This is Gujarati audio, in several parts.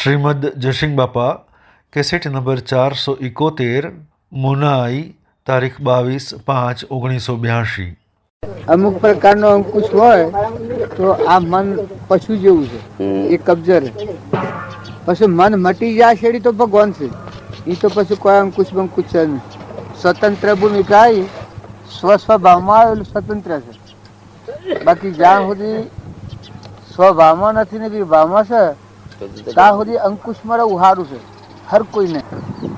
શ્રીમદ જયસિંહ બાપા કેસેટ નંબર 471 મુનાઈ તારીખ 22/5/1982। અમુક પ્રકારનો અંકુશ હોય તો આ મન પશુ જેવું છે, એ કબજે રહે. પછી મન મટી જાય છેડી તો ભગવાન છે, એ તો પછી કોઈ અંકુશ બંકુશ છે નહીં. સ્વતંત્ર ભૂમિકા સ્વસ્વભાવમાં આવેલું સ્વતંત્ર છે. બાકી જ્યાં સુધી સ્વભાવમાં નથી ને બી ભાવમાં છે ત્યાં સુધી અંકુશમાં રહેવું સારું છે. હર કોઈને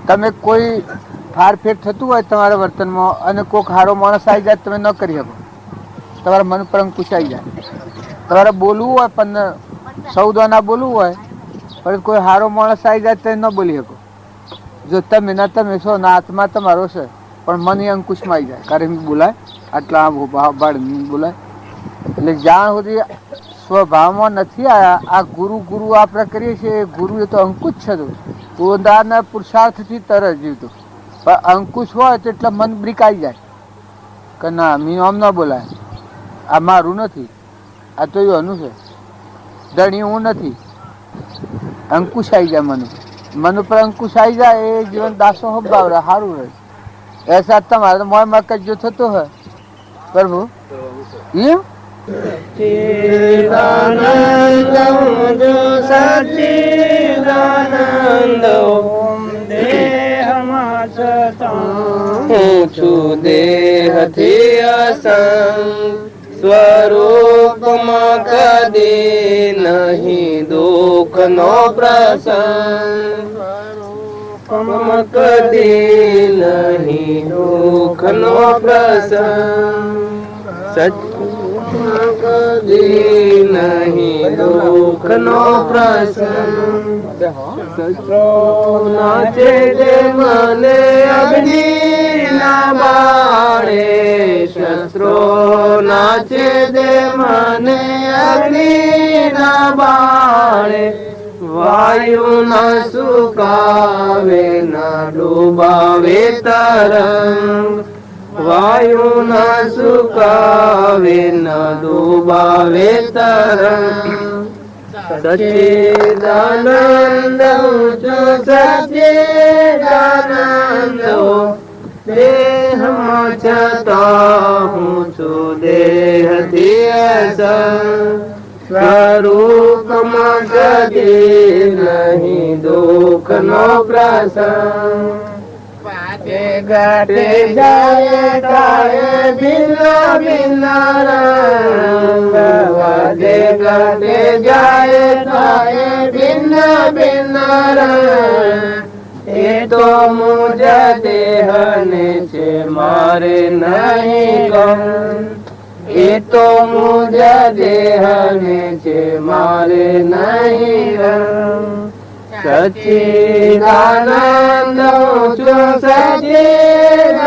તમે કોઈ ફારફેર થતું હોય તમારા વર્તનમાં અને કોઈક સારો માણસ આવી જાય તમે ન કરી શકો, તમારા મન પર અંકુશ આવી જાય. તમારે બોલવું હોય પણ 14 આના બોલવું હોય પણ કોઈ સારો માણસ આવી જાય તો ન બોલી શકો. જો તમે ના તમે છો ના આત્મા તમારો છે પણ મન એ અંકુશમાં આવી જાય કારણ બોલાય આટલા બાળ બોલાય. એટલે જ્યાં સુધી સ્વભાવમાં નથી આવ્યા આ ગુરુ ગુરુ આપણે કરીએ છીએ, ગુરુ એ તો અંકુશ છે. તો પોતાના પુરુષાર્થથી તરત જીવતો પણ અંકુશ હોય તો એટલે મન બ્રીકાઈ જાય કે ના મી આમ ના બોલાય, આ મારું નથી, આ તો એનું છે, ધણી હું નથી. અંકુશ આવી જાય મન ઉપર અંકુશ આવી જાય એ જીવન દાસો હબ્બાવ રહે, સારું રહે. એસા તમારે મોય મકજ જો થતો હોય પ્રભુ એમ સચ્ચિદાનંદ જો સચ્ચિદાનંદ દેહમાં છતાં હું છું દેહથી અસંગ, સ્વરૂપમાં કદી નહીં દુઃખનો પ્રસંગ, કદી નહીં દુઃખનો પ્રસંગ, કદી નહીં દુઃખનો પ્રસંગ. શસ્ત્રો નાચે જે મને અગ્નિ ના બાળે, શસ્ત્રો નાચે જે મને અગ્નિ ના બાળે, વાયુ ના સુકાવે ના ડૂબાવે તરંગ, વાયુ ના સુકાવે ના ડૂબાવે તરંગ. સચ્ચિદાનંદ છું સચ્ચિદાનંદ દેહમાં છતાં હું છું દેહથી અસંગ, સ્વરૂપમાં કદી નહીં દુઃખનો પ્રસંગ. ઘાટે જાય તારે ભિન્ન ભિન્ન રંગ, વાજે ઘાટે જાય તારે ભિન્ન ભિન્ન રંગ. એ તો મુજ દેહને છે મારે નહીં ગમ, એ તો મુજ દેહને છે મારે નહીં રંગ. સચ્ચિદાનંદ છું સચ્ચિદાનંદ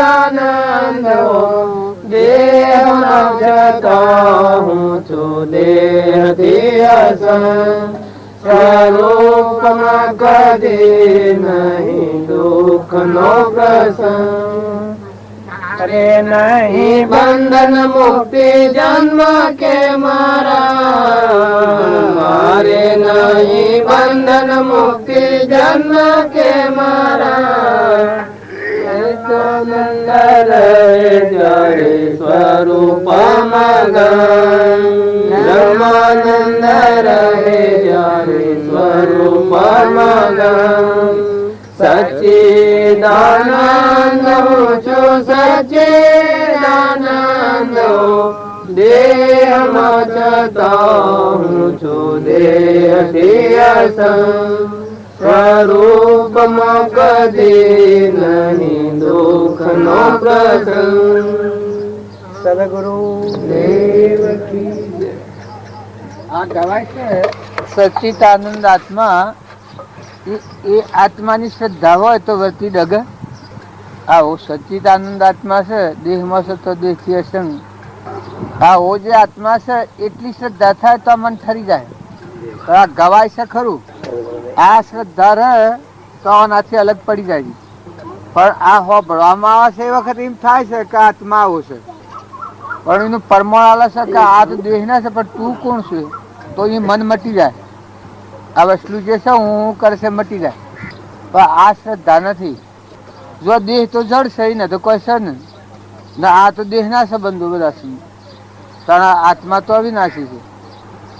દેહમાં છતાં હું છું દેહથી અસંગ, સ્વરૂપમાં કદી નહીં દુઃખનો પ્રસંગ. અરે નહીં બંધન મુક્તિ જન્મ કે મારા, મારે નહીં બંધન મુક્તિ જન્મ કે મારા. નંદ રહે જયારે સ્વરૂપમાં ગમ, બ્રહ્માનંદ રહે જયારે સ્વરૂપમાં ગમ. સચ્ચિદાનંદ હું છું સચ્ચિદાનંદ દેહમાં છતાં હું છું દેહથી અસંગ, સ્વરૂપમાં કદી નહીં દુઃખનો પ્રસંગ. સદગુરુ દેવ કી જય. આ કહેવાય છે સચ્ચિદાનંદ આત્મા. એ આત્માની શ્રદ્ધા હોય તો વર્તી ડગે. આવો સચ્ચિદાનંદ આત્મા છે, દેહમાં છે તો દેહથી અસંગ. આવો જે આત્મા છે એટલી શ્રદ્ધા થાય તો મન ઠરી જાય. આ ગવાય છે ખરું, આ શ્રદ્ધા રહે તો આનાથી અલગ પડી જાય. પણ આ હોભળવામાં આવે છે એ વખત એમ થાય છે કે આત્મા આવો છે, પણ એનું પરમાણ આલે છે કે આ તો દેહ ના છે પણ તું કોણ છે, તો એ મન મટી જાય. આ વસ્તુ જે છે હું કરશે મટી જાય, પણ આ શ્રદ્ધા નથી. જો દેહ તો જડશે ને તો કોઈ છે નહીં, આ તો દેહના સંબંધો બધા છે, તારા આત્મા તો અવિનાશી છે.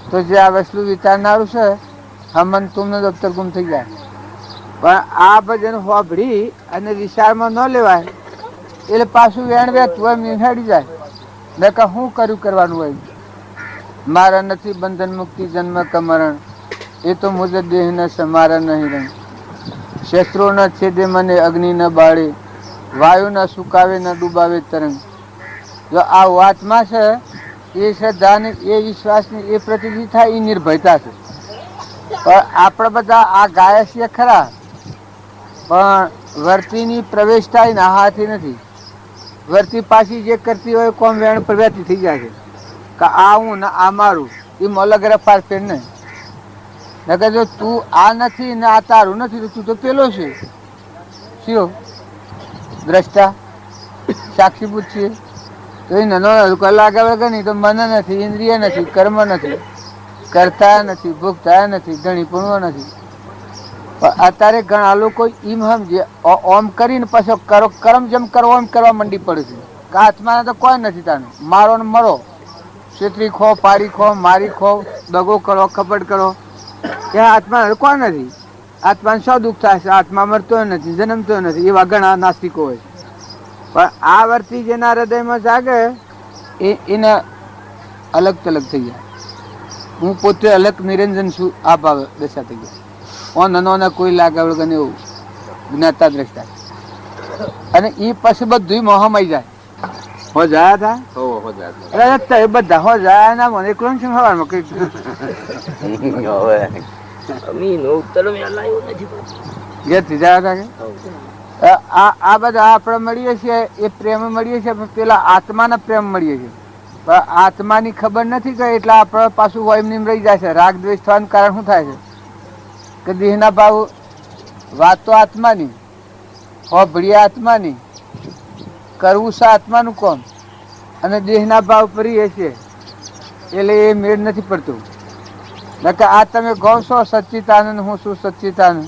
તો જે આ વસ્તુ વિચારનારું છે હમન તુમને દફતર ગુમ થઈ જાય. પણ આ ભજન હોભળી અને વિચારમાં ન લેવાય એટલે પાછું વેણ વેચવું હોય નિહાળી જાય ને કે શું કર્યું કરવાનું હોય. મારા નથી બંધન મુક્તિ જન્મ કમરણ, એ તો મુજબ દેહ ન છે મારા નહીં રંગ. શસ્ત્રો ન છેદે મને અગ્નિ ન બાળે, વાયુ ન સુકાવે ન ડૂબાવે તરંગ. જો આ વાતમાં છે એ શ્રદ્ધાની, એ વિશ્વાસની, એ પ્રતિનિધિ થાય એ નિર્ભયતા છે. પણ આપણે બધા આ ગાય છીએ ખરા, પણ વર્તીની પ્રવેશતા ના હાથી નથી. વર્તી પાછી જે કરતી હોય કોમ વેણ પ્રવ્યાતી થઈ જાય છે કે આ હું ને આ મારું, એ અલગ રફાર ફેર નહીં. નકર જો તું આ નથી ને આ તારું નથી તો તું તો પેલો છે. શું દ્રષ્ટા સાક્ષીભૂત છીએ તો એ નાનો લાગે વગર નહીં તો મન નથી, ઇન્દ્રિય નથી, કર્મ નથી, કરતા નથી, ભોગતા નથી, ધણીપણું નથી. પણ અત્યારે ઘણા લોકો એમ સમજે ઓમ કરીને પછી કરો કર્મ જેમ કરવો એમ કરવા માંડી પડે છે કે આત્માને તો કોઈ નથી તાનું. મારો ને મરો, છેતરી ખો, પાડી ખો, મારી ખો, દગો કરો, કપટ કરો, એ આત્મા કોઈ નથી. આત્માને શું દુઃખ થાય છે? આત્મા મરતો નથી, જન્મતો નથી, એવા ઘણા નાસ્તિકો હોય. પણ આ વર્તી જેના હૃદયમાં જાગે એને અલગ તલગ થઈ જાય. હું પોતે અલગ નિરંજન છું આ ભાવ દશા થઈ ગયા. નાનો કોઈ લાગે વગર એવું જ્ઞાતા દ્રષ્ટા. અને એ પછી બધું મોહમાં જાય. હો જાય હતા બધા હો જાય ના મને એકલો છે સવારમાં કઈ ઘેરથી જાય હતા કે આ બધા આપણે મળીએ છીએ એ પ્રેમ મળીએ છીએ, પેલા આત્માના પ્રેમ મળીએ છીએ. પણ આત્માની ખબર નથી કે એટલે આપણે પાછું હોય એમ રહી જાય છે. રાગ દ્વેષ થવાનું કારણ શું થાય છે કે દેહના ભાવ વાત તો આત્માની, હોભળીએ આત્માની, કરવું છે આત્માનું કોમ, અને દેહના ભાવ પરીએ છે એટલે એ મેળ નથી પડતું. નકર આ તમે કહો છો સચ્ચિતાનંદ, હું છું સચ્ચિતાનંદ,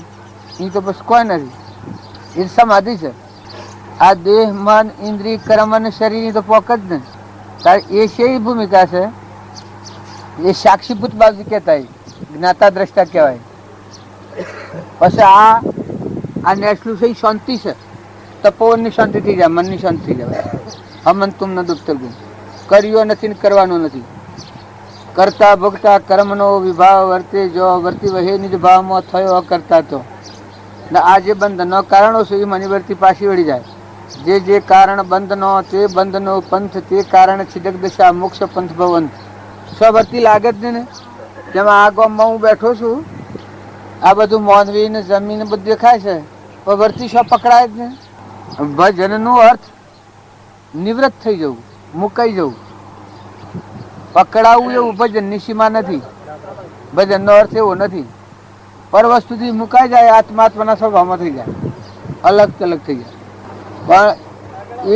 એ તો બસ કોઈ નથી. એ સમાધિ છે. આ દેહ, મન, ઇન્દ્રિય, કર્મ અને શરીરની તો પોક જ નહીં. તારે એ શેની ભૂમિકા છે? એ સાક્ષીભૂત બાજુ કહેતા જ્ઞાતા દ્રષ્ટા કહેવાય. પછી આ નેસલું છે શાંતિ છે. તપોવનની શાંતિ થઈ જાય, મનની શાંતિ થઈ જાય. હમન તુમને દુઃખતર ગુણ કર્યો નથી ને કરવાનો નથી. કરતા ભોગતા કર્મનો વિભાવ વર્તે જો વર્તી વહે નિજ ભાવમાં થયો કરતા તો. ને આ જે બંધનો કારણો છે એ મનિવર્તી પાછી વળી જાય. જે જે કારણ બંધનો તે બંધનો પંથ, તે કારણ છિદક દશા મોક્ષ પંથ ભવંત. સ્વવર્તી લાગે જ નહીં ને. જેમાં આ ગામમાં હું બેઠો છું, આ બધું મોનવી ને જમીન બધું દેખાય છે, પણ વર્તી શું પકડાય જ નહીં. ભજનનો અર્થ નિવૃત્ત થઈ જવું, મુકાઈ જવું. પકડાવું એવું ભજનની સીમા નથી. ભજનનો અર્થ એવો નથી. પર વસ્તુથી મુકાઈ જાય, આત્માત્માના સ્વભાવમાં થઈ જાય, અલગ અલગ થઈ જાય. પણ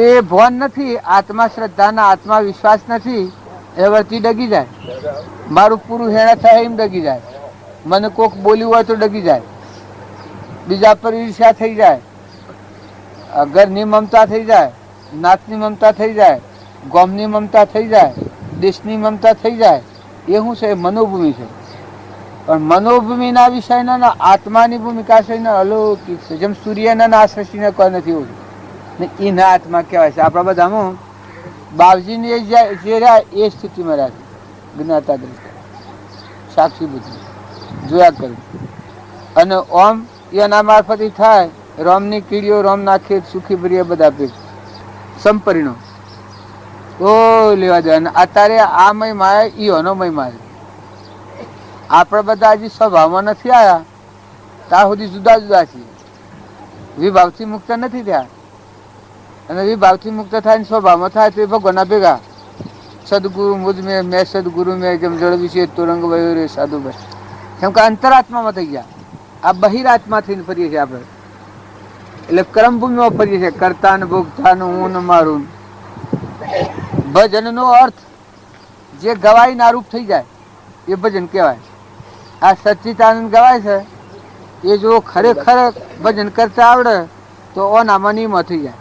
એ ભાન નથી, આત્મા શ્રદ્ધાના, આત્મા વિશ્વાસ નથી, એ વર્તી ડગી જાય. મારું પૂરું હેણા થાય એમ ડગી જાય. મને કોક બોલ્યું હોય તો ડગી જાય. બીજા પર ઈર્ષ્યા થઈ જાય, ઘરની મમતા થઈ જાય, નાતની મમતા થઈ જાય, ગામની મમતા થઈ જાય, દેશની મમતા થઈ જાય. એ શું છે? મનોભૂમિ છે. પણ મનોભૂમિના વિષયના આત્માની ભૂમિકા છે ને અલૌકિક છે. જેમ સૂર્યના આશ્રસીને કોઈ નથી એવું ને એના આત્મા કહેવાય છે. આપણા બધામાં બાવજીની જે રહ્યા એ સ્થિતિમાં રહ્યા છે. જ્ઞાતા દ્રષ્ટા સાક્ષી બુદ્ધિ જોયા કર્યું. અને ઓમ એના મારફતી થાય. રોમની કીડીઓ રોમ નાખે, સુખી ભરીએ બધા પેટ સંપરિણો તો લેવા જાય. અને અત્યારે આ મહિમા ઈઓનો મહિમા છે. આપણે બધા હજી સ્વભાવમાં નથી આવ્યા ત્યાં સુધી જુદા જુદા છીએ. વિભાવથી મુક્ત નથી થયા. અને વિભાવથી મુક્ત થાય ને સ્વભાવમાં થાય તો એ ભગવાનના ભેગા. સદગુરુ મુજ મેં, મેં સદગુરુ મેં, જેમ જળ વિશે તુરંગ વયો રે સાધુ બસ. કેમ કે અંતરાત્મામાં થઈ ગયા. આ બહિરાત્માથી ફરીએ છીએ આપણે. એટલે કર્મભૂમિમાં ફરીએ છીએ. કરતા ને ભોગતા ને હું ને મારું. ભજનનો અર્થ જે ગવાઈ નારૂપ થઈ જાય એ ભજન કહેવાય. આ સચ્ચિદાનંદ ગવાય છે એ જો ખરેખર ભજન કરતા આવડે તો ઓનામાં નિયમ થઈ જાય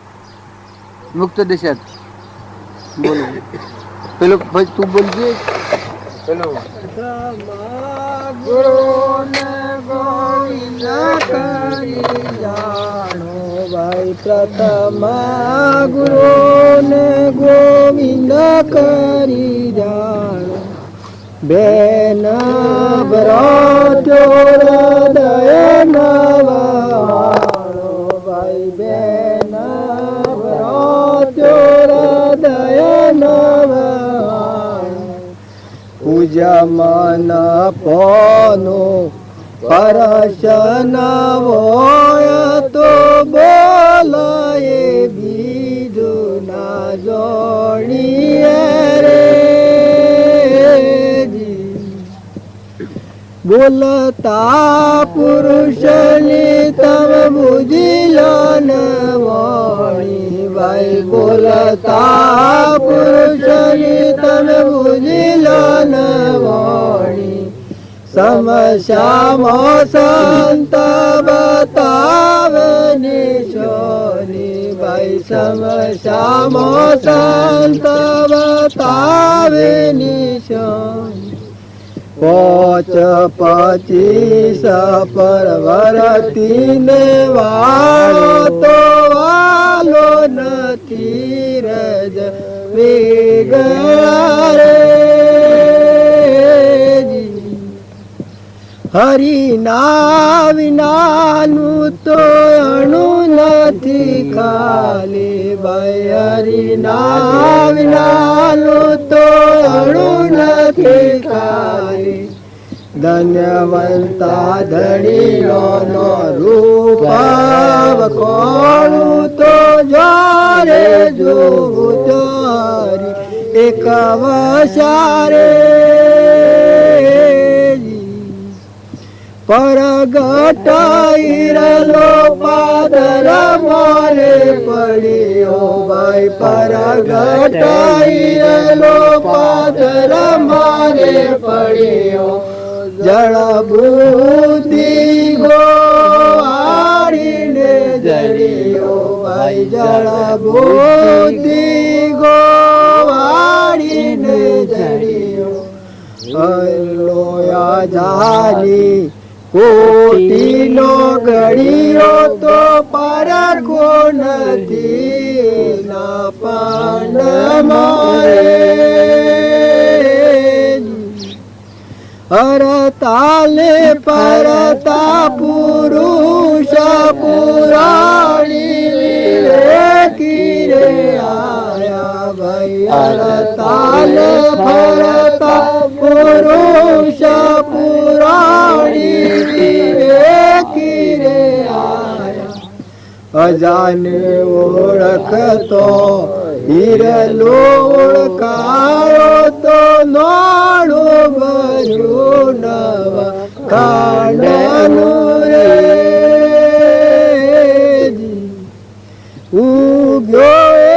મુક્ત દિશા. બોલો પેલું ભાઈ તું બોલજે પેલું ગુરુને ગોવિંદ કરી જાણો ભાઈ પ્રથમ ગુરુને ગોવિંદ કરી જાણો બેન ભરો હૃદય નવાણો ભાઈ બેન ભરો હૃદય નવાણો પૂજા મન પોનો પરશન હોય તો બોલાય બીજું ના જોડીએ રે બોલતા પુરુષની તમે બુજી લો ન વાણી ભાઈ બોલતા પુરુષની તમે બુજી લો ન વાણી સમસ્યામાં સંત બતાવે નિશોની ભાઈ સમસ્યામાં સંત બતાવે નિશોની પોચ 25 પરવરતી ને વાળો તો વાલો નથી રજ વેગળા રે હરિના વિનાનું તો અણુ નથી ખાલી ભાઈ હરિના વિનાનું તો અણુ નથી ખાલી ધન્યવંતા ધણીનો નો રૂપ વખોણું તો જોરે જોવું જોરી એક વસારે પરગટાઈરલો પાદર મારે પડ્યો ભાઈ પરગટાઈરલો પાદર મારે પડ્યો જળ બુદ્ધિ ગોવાડીને જડિયો ભાઈ જળ બુદ્ધિ ગોવાડીને જડિયો લોયા જારી કોટીનો ગળિયો તો પરખો નથી ના પાંડ મારે હરતાલે પરતા પુરુષ પુરાણી વિવેકી રે આયા ભાઈ હરતાલે પરતા પુરુષ પુરાણી વિવેકી રે આયા અજાને ઓળખતો હિરલો ઓળખાયો તો નાડો ભર્યું નવા ખાંડનું રે ઉગ્યો એ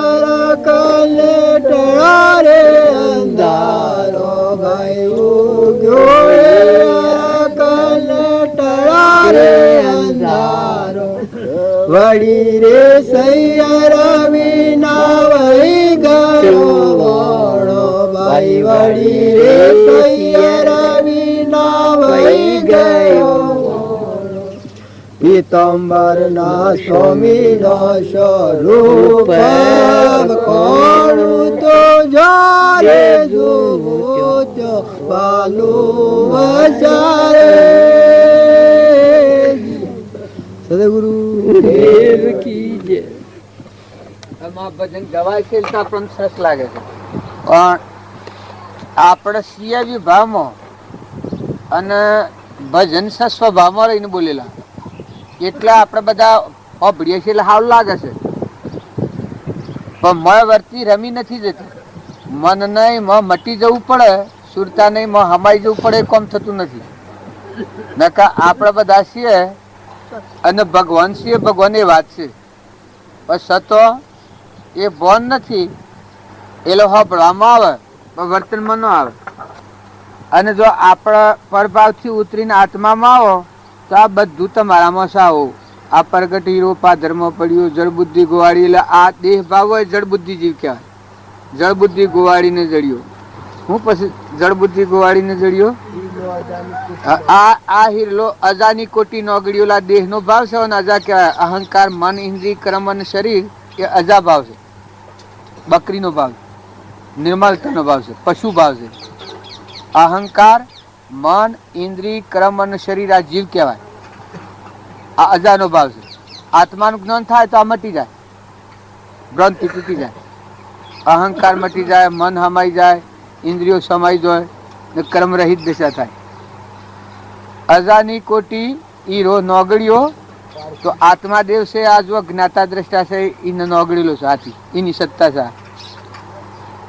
અરકલે ટળા રે અંધારો ભાઈ ઉગ્યો એ અરકલે ટળા રે અંધારો વળી રે સૈયર વિના વહી ગયો વણો ભાઈ વળી રે સૈયર વિના વહી ગયો પીતંબર ના સ્વામી નો સ્વરૂપ કોણું તો જારે જોવું તો પાલુ વચારે સદગુરુ દેવ કી જય. એમાં ભજન ગવાય છે તો આપણને સરસ લાગે છે પણ આપણે સિયા વિભાવમાં અને ભજન સ્વભાવમાં રહીને બોલેલા એટલે આપણે બધા અભળીએ છીએ એટલે સારું લાગે છે પણ મય વર્તી રમી નથી જતી મન નહીં મટી જવું પડે સુરતા નહીં હમાઈ જવું પડે કોમ થતું નથી નકા આપણે બધા છીએ અને ભગવાન છે ભગવાન એ વાત છે પણ સતો એ બોન નથી એ લોકો ભણવામાં આવે પણ વર્તનમાં ન આવે અને જો આપણા પરભાવથી ઉતરીને આત્મામાં આવો તો આ બધું તમારામાં સાવો. આ પ્રગટ હીરો પાધર્મ પડ્યો, જળ બુદ્ધિ ગોવાળી. એટલે આ દેહ ભાવ હોય જળ બુદ્ધિ જીવ કહેવાય. જળ બુદ્ધિ ગોવાળીને જડ્યો. હું પછી જળ બુદ્ધિ ગોવાળીને જડ્યો. આ હિરલો અજાની કોટી નોગળ્યો. દેહ નો ભાવ છે અને અજા કહેવાય. અહંકાર, મન, ઇન્દ્રિય, કર્મ અને શરીર એ અજા ભાવ છે. બકરીનો ભાવ, નિર્મલતાનો ભાવ છે, પશુ ભાવ છે. અહંકાર, મન, ઇન્દ્રિય, કર્મ અને શરીર આ જીવ કહેવાય. આ અજાનો ભાવ છે. આત્માનું જ્ઞાન થાય તો આ મટી જાય, ભ્રાંતિ તૂટી જાય, અહંકાર મટી જાય, મન હમાઈ જાય, ઇન્દ્રિયો સમાઈ જાય ને કર્મ રહિત દશા થાય. અજાની કોટી હીરો નોગળ્યો તો આત્મા દેવ છે. આ જો જ્ઞાતા દ્રષ્ટા છે એને નોગળેલો છે હાથી, એની સત્તા છે.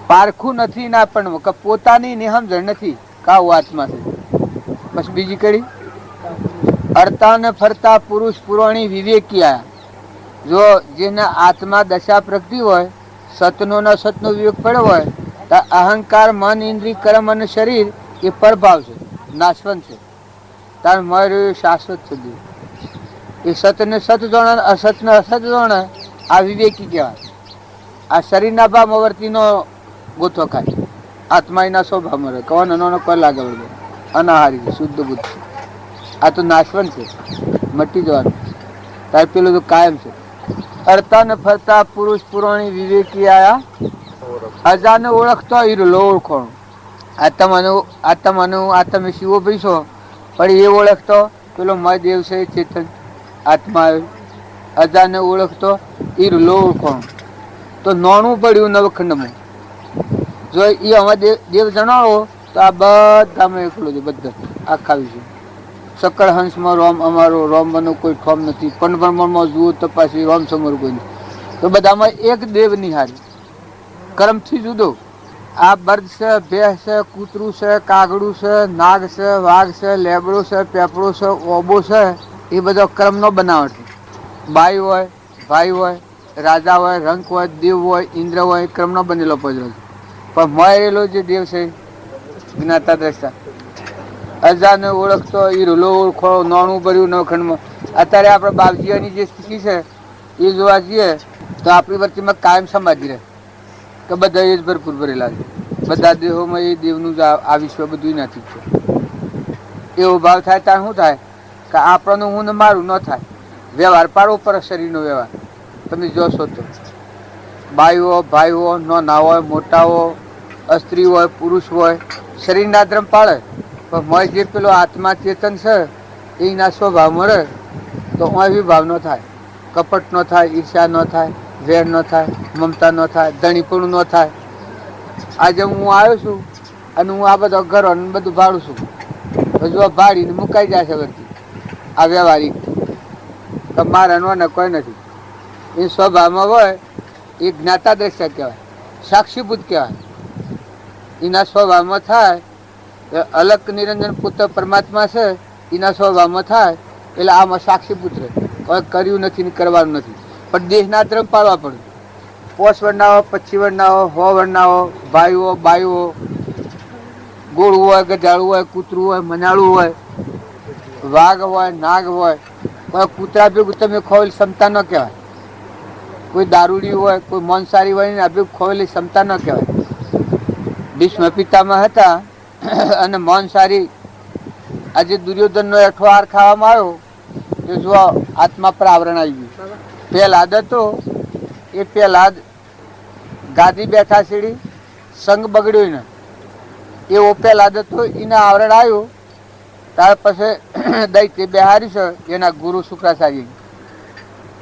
પારખું નથી ના પણ પોતાની ને સમજણ નથી કાવું આત્મા છે. બસ બીજી કડી અડતા ને ફરતા પુરુષ પુરાણી વિવેકી આયા. જો જેના આત્મા દશા પ્રગતિ હોય, સતનો ન સતનો વિવેક પડ્યો હોય તો અહંકાર, મન, ઇન્દ્રિય, કર્મ અને શરીર એ પરભાવ છે, નાશવંત છે. તાર મળ્યું શાશ્વત છે. એ સતને સત જાણે, અસતને અસત જાણે, આ વિવેકી કહેવાય. આ શરીરના ભાવમાં વર્તીનો ગોથો ખાય, આત્મા એના સ્વભાવમાં રહે. કવાનો નો કોઈ લાગે વળગે અનાહારી છે, શુદ્ધ બુદ્ધ છે. આ તો નાશવંત છે, મટી જવાનું. તાર પેલું તો કાયમ છે. અડતા ને ફરતા પુરુષ પુરાણી વિવેકી આયા. અજાને ઓળખતો હીરો ઓળખોણ. આ તમે શિવો પૈસો પણ એ ઓળખતો પેલો મય દેવ છે, ચેતન આત્મા આવ્યો. અજાને ઓળખતો હીરો ઓળખોણ. તો નોણું પડ્યું નવખંડમાં. જો એ અમે દેવ જણાવો તો આ બધામાં એકલો છે. બધા આખા વિશે સકળ હંસમાં રોમ અમારો, રોમનો કોઈ ઠોમ નથી. પણ બ્રહ્માંડમાં જુઓ તો પાછી રોમ સમર કોઈ નથી. તો બધામાં એક દેવ નિહારી, કર્મથી જુદો. આ બર્દ છે, ભેંસ છે, કૂતરું છે, કાગડું છે, નાગ છે, વાઘ છે, લેબડો છે, પેપડો છે, ઓબો છે, એ બધો કર્મનો બનાવટ છે. બાઈ હોય, ભાઈ હોય, રાજા હોય, રંક હોય, દેવ હોય, ઇન્દ્ર હોય, કર્મનો બનેલો પજરો છે. પણ મળેલો જે દેવ છે જ્ઞાતા દ્રષ્ટા, અજાને ઓળખતો હીરો ઓળખો. નોણું ભર્યું નવખંડમાં. અત્યારે આપણે બાપજીની જે સ્થિતિ છે એ જોવા જઈએ તો આપણી વચ્ચેમાં કાયમ સમાધિ રહે કે બધા એ જ ભરપૂર ભરેલા છે. બધા દેહોમાં એ દેવનું જ આ વિશ્વ બધું નથી છે. એવો ભાવ થાય ત્યારે શું થાય કે આપણનું હું ને મારું ન થાય. વ્યવહાર પાડવો પર શરીરનો વ્યવહાર તમે જોશો તો બાઈઓ ભાઈઓ નાના હોય, મોટા હોય, સ્ત્રી હોય, પુરુષ હોય, શરીરના ધર્મ પાળે. પણ મય જે પેલો આત્મા ચેતન છે એના સ્વભાવમાં રહે તો અવિભાવ ન થાય, કપટ ન થાય, ઈર્ષા ન થાય, વેર ન થાય, મમતા ન થાય, ધણીપણું ન થાય. આજે હું આવ્યો છું અને હું આ બધો ઘરો બધું ભાડું છું, હજુ આ ભાડીને મુકાઈ જાય છે વરતી. આ વ્યવહારિક તો મારા ને કોઈ નથી. એ સ્વભાવમાં હોય એ જ્ઞાતા દ્રષ્ટા કહેવાય, સાક્ષીભૂત કહેવાય. એના સ્વભાવમાં થાય અલગ નિરંજન પુત્ર પરમાત્મા છે, એના સ્વભાવમાં થાય એટલે આમાં સાક્ષીભૂત રહે. કોઈ કર્યું નથી ને કરવાનું નથી. પણ દેહના ધર્મ પાડવા પડે. 5 વર્ણના હો, 25 વર્ણના હો, 100 વર્ણના હો, ભાઈઓ બાઈઓ, ગોળું હોય, ગજાળું હોય, કૂતરું હોય, મનાળું હોય, વાઘ હોય, નાગ હોય. કોઈ કૂતરા ભેગું તમે ખોવેલી ક્ષમતા ન કહેવાય. કોઈ દારૂડી હોય, કોઈ મોંસારી હોય ને આ ભેગું ખોવેલી ક્ષમતા ન કહેવાય. ભીષ્મ પિતામાં હતા અને મોંસારી આજે દુર્યોધનનો એઠો હાર ખાવામાં આવ્યો તો જો આત્મા પર આવરણ આવી ગયું. પહેલાદ હતો એ પહેલાદ ગાદી બેઠા સીડી સંગ બગડ્યો ને એવો પહેલાદ હતો. એને આવરણ આવ્યું ત્યાર પછી દૈત્ય બેહારી છે એના ગુરુ શુક્રાચાર્ય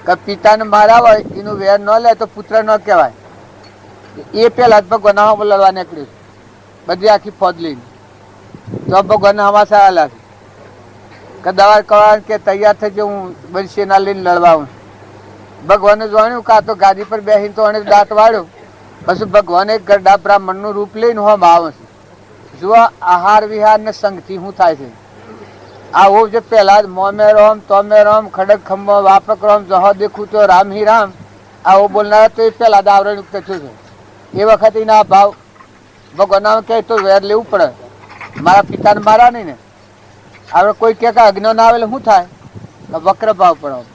કે પિતાને મારા હોય એનું વેર ન લે તો પુત્ર ન કહેવાય. એ પહેલાદ ભગવાન લડવા નીકળ્યું બધી આખી ફોજ લઈને. તો ભગવાન હમાસા આલા કે દવા કરવા કે તૈયાર થઈ જાય હું બધી સેના લઈને લડવા આવું. ભગવાને જાણ્યું કાં તો ગાદી પર બેસીને તો એને દાંત વાળ્યો. પછી ભગવાને ગરડા બ્રાહ્મણનું રૂપ લઈને હોમ આવે છે. જુઓ આહાર વિહાર ને સંગથી શું થાય છે. આવું જે પહેલા મોમે રોમ તોમે રોમ ખડક ખંભો વાપક રોમ જહો દેખું તો રામ હિ રામ આવો બોલનારા તો એ પહેલા આવરણ યુક્ત થયું છે. એ વખતે એના ભાવ ભગવાન કહે તો વેર લેવું પડે. મારા પિતાને મારા નહીં ને. હવે કોઈ કે અજ્ઞાન ના આવે એટલે શું થાય? વક્ર ભાવ પણ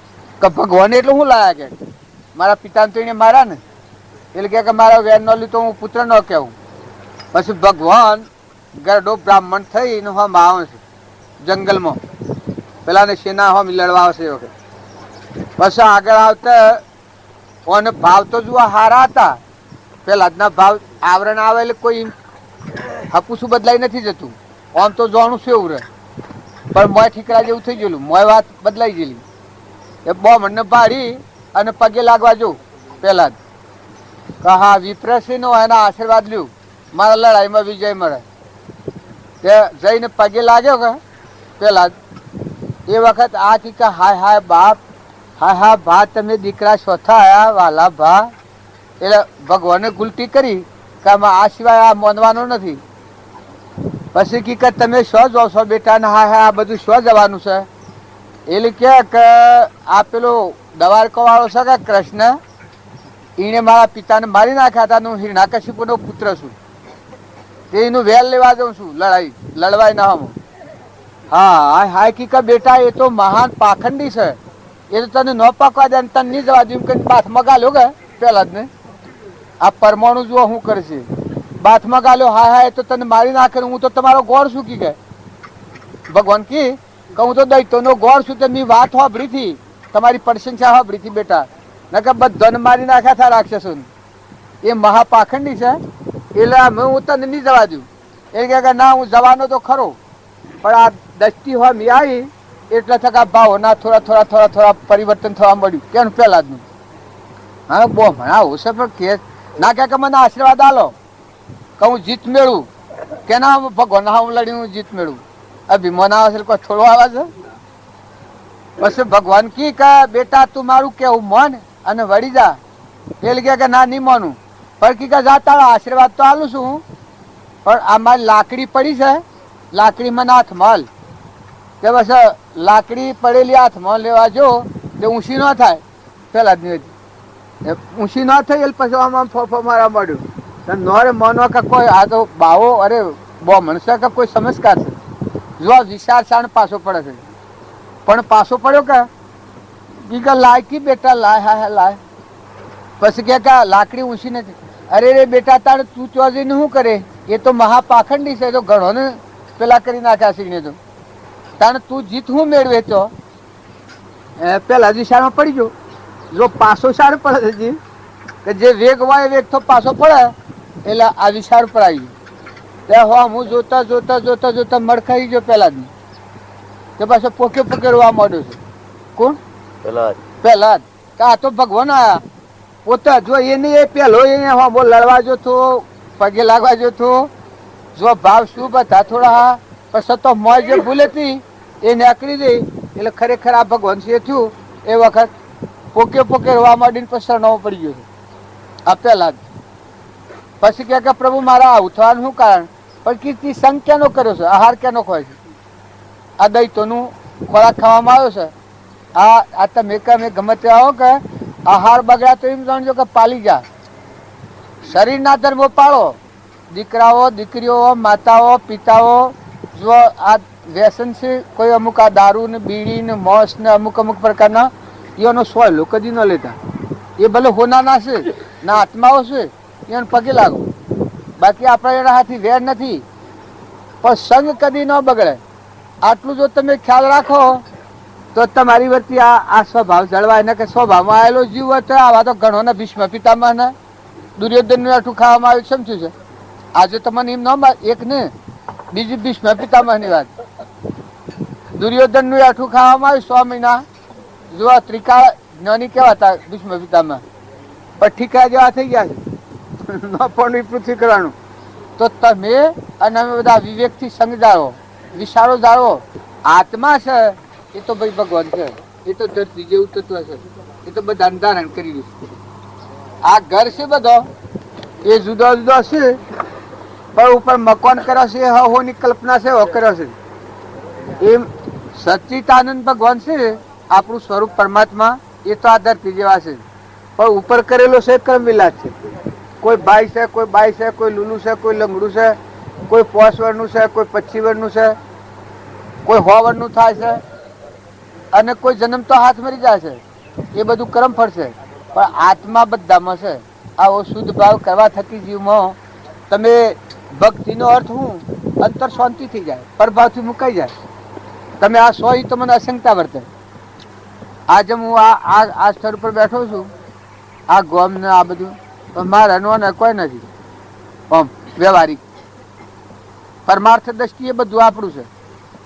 કે ભગવાન એટલું શું લાયા કે મારા પિતાને તો એને મારા ને એટલે કે મારા વેર ન લીધું તો હું પુત્ર ન કહેવું. પછી ભગવાન ગરડો બ્રાહ્મણ થઈને હમ આવે છે જંગલમાં, પેલાને સેના હમ લડવા આવશે એ વખત. પછી આગળ આવતા ઓને ભાવ તો જુઓ હારા હતા. પેલા આજના ભાવ આવરણ આવે એટલે કોઈ હપુસું બદલાઈ નથી જતું. આમ તો જોવાનું છે એવું રહે, પણ મોય ઠીકરા જેવું થઈ ગયેલું, મોય વાત બદલાઈ ગયેલી. એ બહુ મને ભાડી અને પગે લાગવા જો પેલા જ હા વિપ્રસિંહનો એના આશીર્વાદ લ્યું, મારા લડાઈમાં વિજય મળે. તે જઈને પગે લાગ્યો કે પેલા એ વખત આ કે હાય હાય બાપ, હાય હા ભા, તમે દીકરા ચોથા આયા વાલા ભા. એટલે ભગવાને ગુલટી કરી કે આમાં આ સિવાય આ માનવાનો નથી. પછી કી તમે શો જાઓ છો બેટા ને? હા હા આ બધું શો જવાનું છે? એટલે કે આ પેલો દવારકો વાળો છે કે કૃષ્ણ, એને મારા પિતાને મારી નાખ્યા હતા. હું હિરણાકશિપુનો પુત્ર છું, તે એનું વેલ લેવા જાઉં છું. લડવાય ના હમ. હા હાય કી બેટા એ તો મહાન પાખંડી છે, એ તો તને ન પાકવા દે, તને નહીં જવા દઉં કે બાથમાં ગાલ્યો કે પેલા જ ને. આ પરમાણુ જુઓ શું કરે છે, બાથમાં ગાલ્યો. હા હા એ તો તને મારી નાખે. હું તો તમારો ગોળ છું કી કે ભગવાન કી હું તો દૈત્યોનો ગોળ છું. તે મેં વાત હોભરી હતી, તમારી પ્રશંસા હોભરી હતી બેટા, ને કે બધાને મારી નાખ્યા હતા રાક્ષસો. એ મહાપાખંડી છે એટલે હું તને નહીં જવા દઉં. એ કે ના હું જવાનો તો ખરો, પણ આ દસ્તી હોય મેં આવી એટલે થકા ભાવોના થોડા પરિવર્તન થવા મળ્યું. કેમ પેલા જ હા બહુ ભણાવું છે, પણ કે ના કે મને આશીર્વાદ આલો કે હું જીત મેળવું. કે ના ભગવાન હા હું લડી હું જીત મેળવું. અભિમાન આવે છે કોઈ થોડો આવે છે. પછી ભગવાન કી કે બેટા તું મારું કેવું મન અને વળી જા. એટલે કે ના નહીં માનું, પણ કી જા તારો આશીર્વાદ તો આલું છું, પણ આ મારી લાકડી પડી છે, લાકડી મને હાથમાં હાલ. કે બસ લાકડી પડેલી હાથમાં લેવા જો તે ઊંચી ન થાય. પેલા જ ઊંચી ના થઈ એટલે પછી આમ ફોફો મારા મળ્યું. નોરે માનો કે કોઈ આ તો બાવો અરે બહુ મનસે કે કોઈ સંસ્કાર છે. જો વિચાર શાણ પાછો પડે છે, પણ પાછો પડ્યો કે લાય કી બેટા લાય હા લાય. પછી કે લાકડી ઊંચી નથી. અરે રે બેટા તારે તું ત્યાં જઈને શું કરે? એ તો મહાપાખંડી છે, તો ઘણો ને પેલા કરી નાખ્યા છે. તો તારે તું જીત હું મેળવે તો પેલા દિશામાં પડી ગયો. જો પાછો સારું પડે છે કે જે વેગ હોય વેગ તો પાછો પડે એટલે આ વિચાર પર આવી ગયો. હો હું જોતા મડખાઈ ગયો પેલા જ. તે પાછો પોકેરવા માંડ્યો છે. કોણ? પેલા જ આ તો ભગવાન આયા પોતે. જો એને એ પેલો એને લડવા જોતો, પગે લાગવા જોતો. જો ભાવ શું બધા થોડા પછી તો મોય જે ભૂલ હતી એ નીકળી ગઈ. એટલે ખરેખર આ ભગવાન છે થયું એ વખત પોકે રવા માંડીને પછી શરણાવો પડી ગયો છે આ પેલા જ. પછી કે પ્રભુ મારા આવું થવાનું શું કારણ? પણ કીર્તિ સંગ ક્યાંનો કર્યો છે? આહાર ક્યાંનો ખોય છે? આ દૈત્યોનું ખોરાક ખાવામાં આવ્યો છે. આ તમે ગમે તે આવો કે આહાર બગડ્યા તો એમ જાણજો કે પાલી જા. શરીરના ધર્મો પાળો. દીકરાઓ, દીકરીઓ, માતાઓ, પિતાઓ. જો આ વ્યસન છે કોઈ અમુક આ દારૂ ને બીડી ને મોસ ને અમુક પ્રકારના એનો સોયલો કદી ન લેતા. એ ભલે હોનાના છે ના આત્માઓ છે, એને પગે લાગો. બાકી આપણે એના હાથી વેર નથી, પણ સંગ કદી ન બગડે. આટલું જો તમે ખ્યાલ રાખો તો તમારી વચ્ચે આ સ્વભાવ જળવાય ને. કે સ્વભાવમાં આવેલો જીવ હોય તો આવા તો ઘણોના ભીષ્મ પિતામાં ને દુર્યોધનનું આઠું ખાવામાં આવ્યું સમજ્યું છે. આજે તમને એમ ન એક ને બીજી ભીષ્મ પિતામહની વાત. દુર્યોધનનું આઠું ખાવામાં આવ્યું 100 મહિના. જો આ ત્રિકાળ જ્ઞાની કેવાતા ભીષ્મ પિતામહ, પણ ઠીકરા જેવા થઈ ગયા છે. ન પણ પૃથ્વી કરવાનું. તો તમે અને અમે બધા વિવેકથી સમજાવો, વિચારો જાળવો. આત્મા છે એ તો ભાઈ ભગવાન છે, એ તો ધરતી જેવું તત્વ છે, એ તો બધા ધારણ કરી દઉં. આ ઘર છે બધો એ જુદો જુદો છે, પણ ઉપર મકાન કર્યો છે હોની કલ્પના છે હો કર્યો છે. એમ સચ્ચિદાનંદ ભગવાન છે આપણું સ્વરૂપ પરમાત્મા, એ તો આ ધરતી જેવા છે, પણ ઉપર કરેલો છે કર્મ વિલાસ છે. કોઈ ભાઈ છે, કોઈ બાઈ છે, કોઈ લુલું છે, કોઈ લંગડું છે, કોઈ 5 વર્ષનું છે, કોઈ 25 વર્ષનું છે, કોઈ 100 વર્ષનું થાય છે અને કોઈ જન્મ તો હાથ મરી જાય છે. એ બધું કર્મ ફળ છે, પણ આત્મા બધામાં છે. આવો શુદ્ધ ભાવ કરવા થકી જીવમાં તમે ભક્તિનો અર્થ હું અંતર શાંતિ થઈ જાય, પરભાવથી મુકાઈ જાય. તમે આ સો તો મને અસંગતા વર્તે. આજે હું આ સ્થળ પર બેઠો છું, આ ગોમ ને આ બધું, પણ મારા ને કોઈ નથી. આમ વ્યવહારિક પરમાર્થ દ્રષ્ટિએ બધું આપણું છે,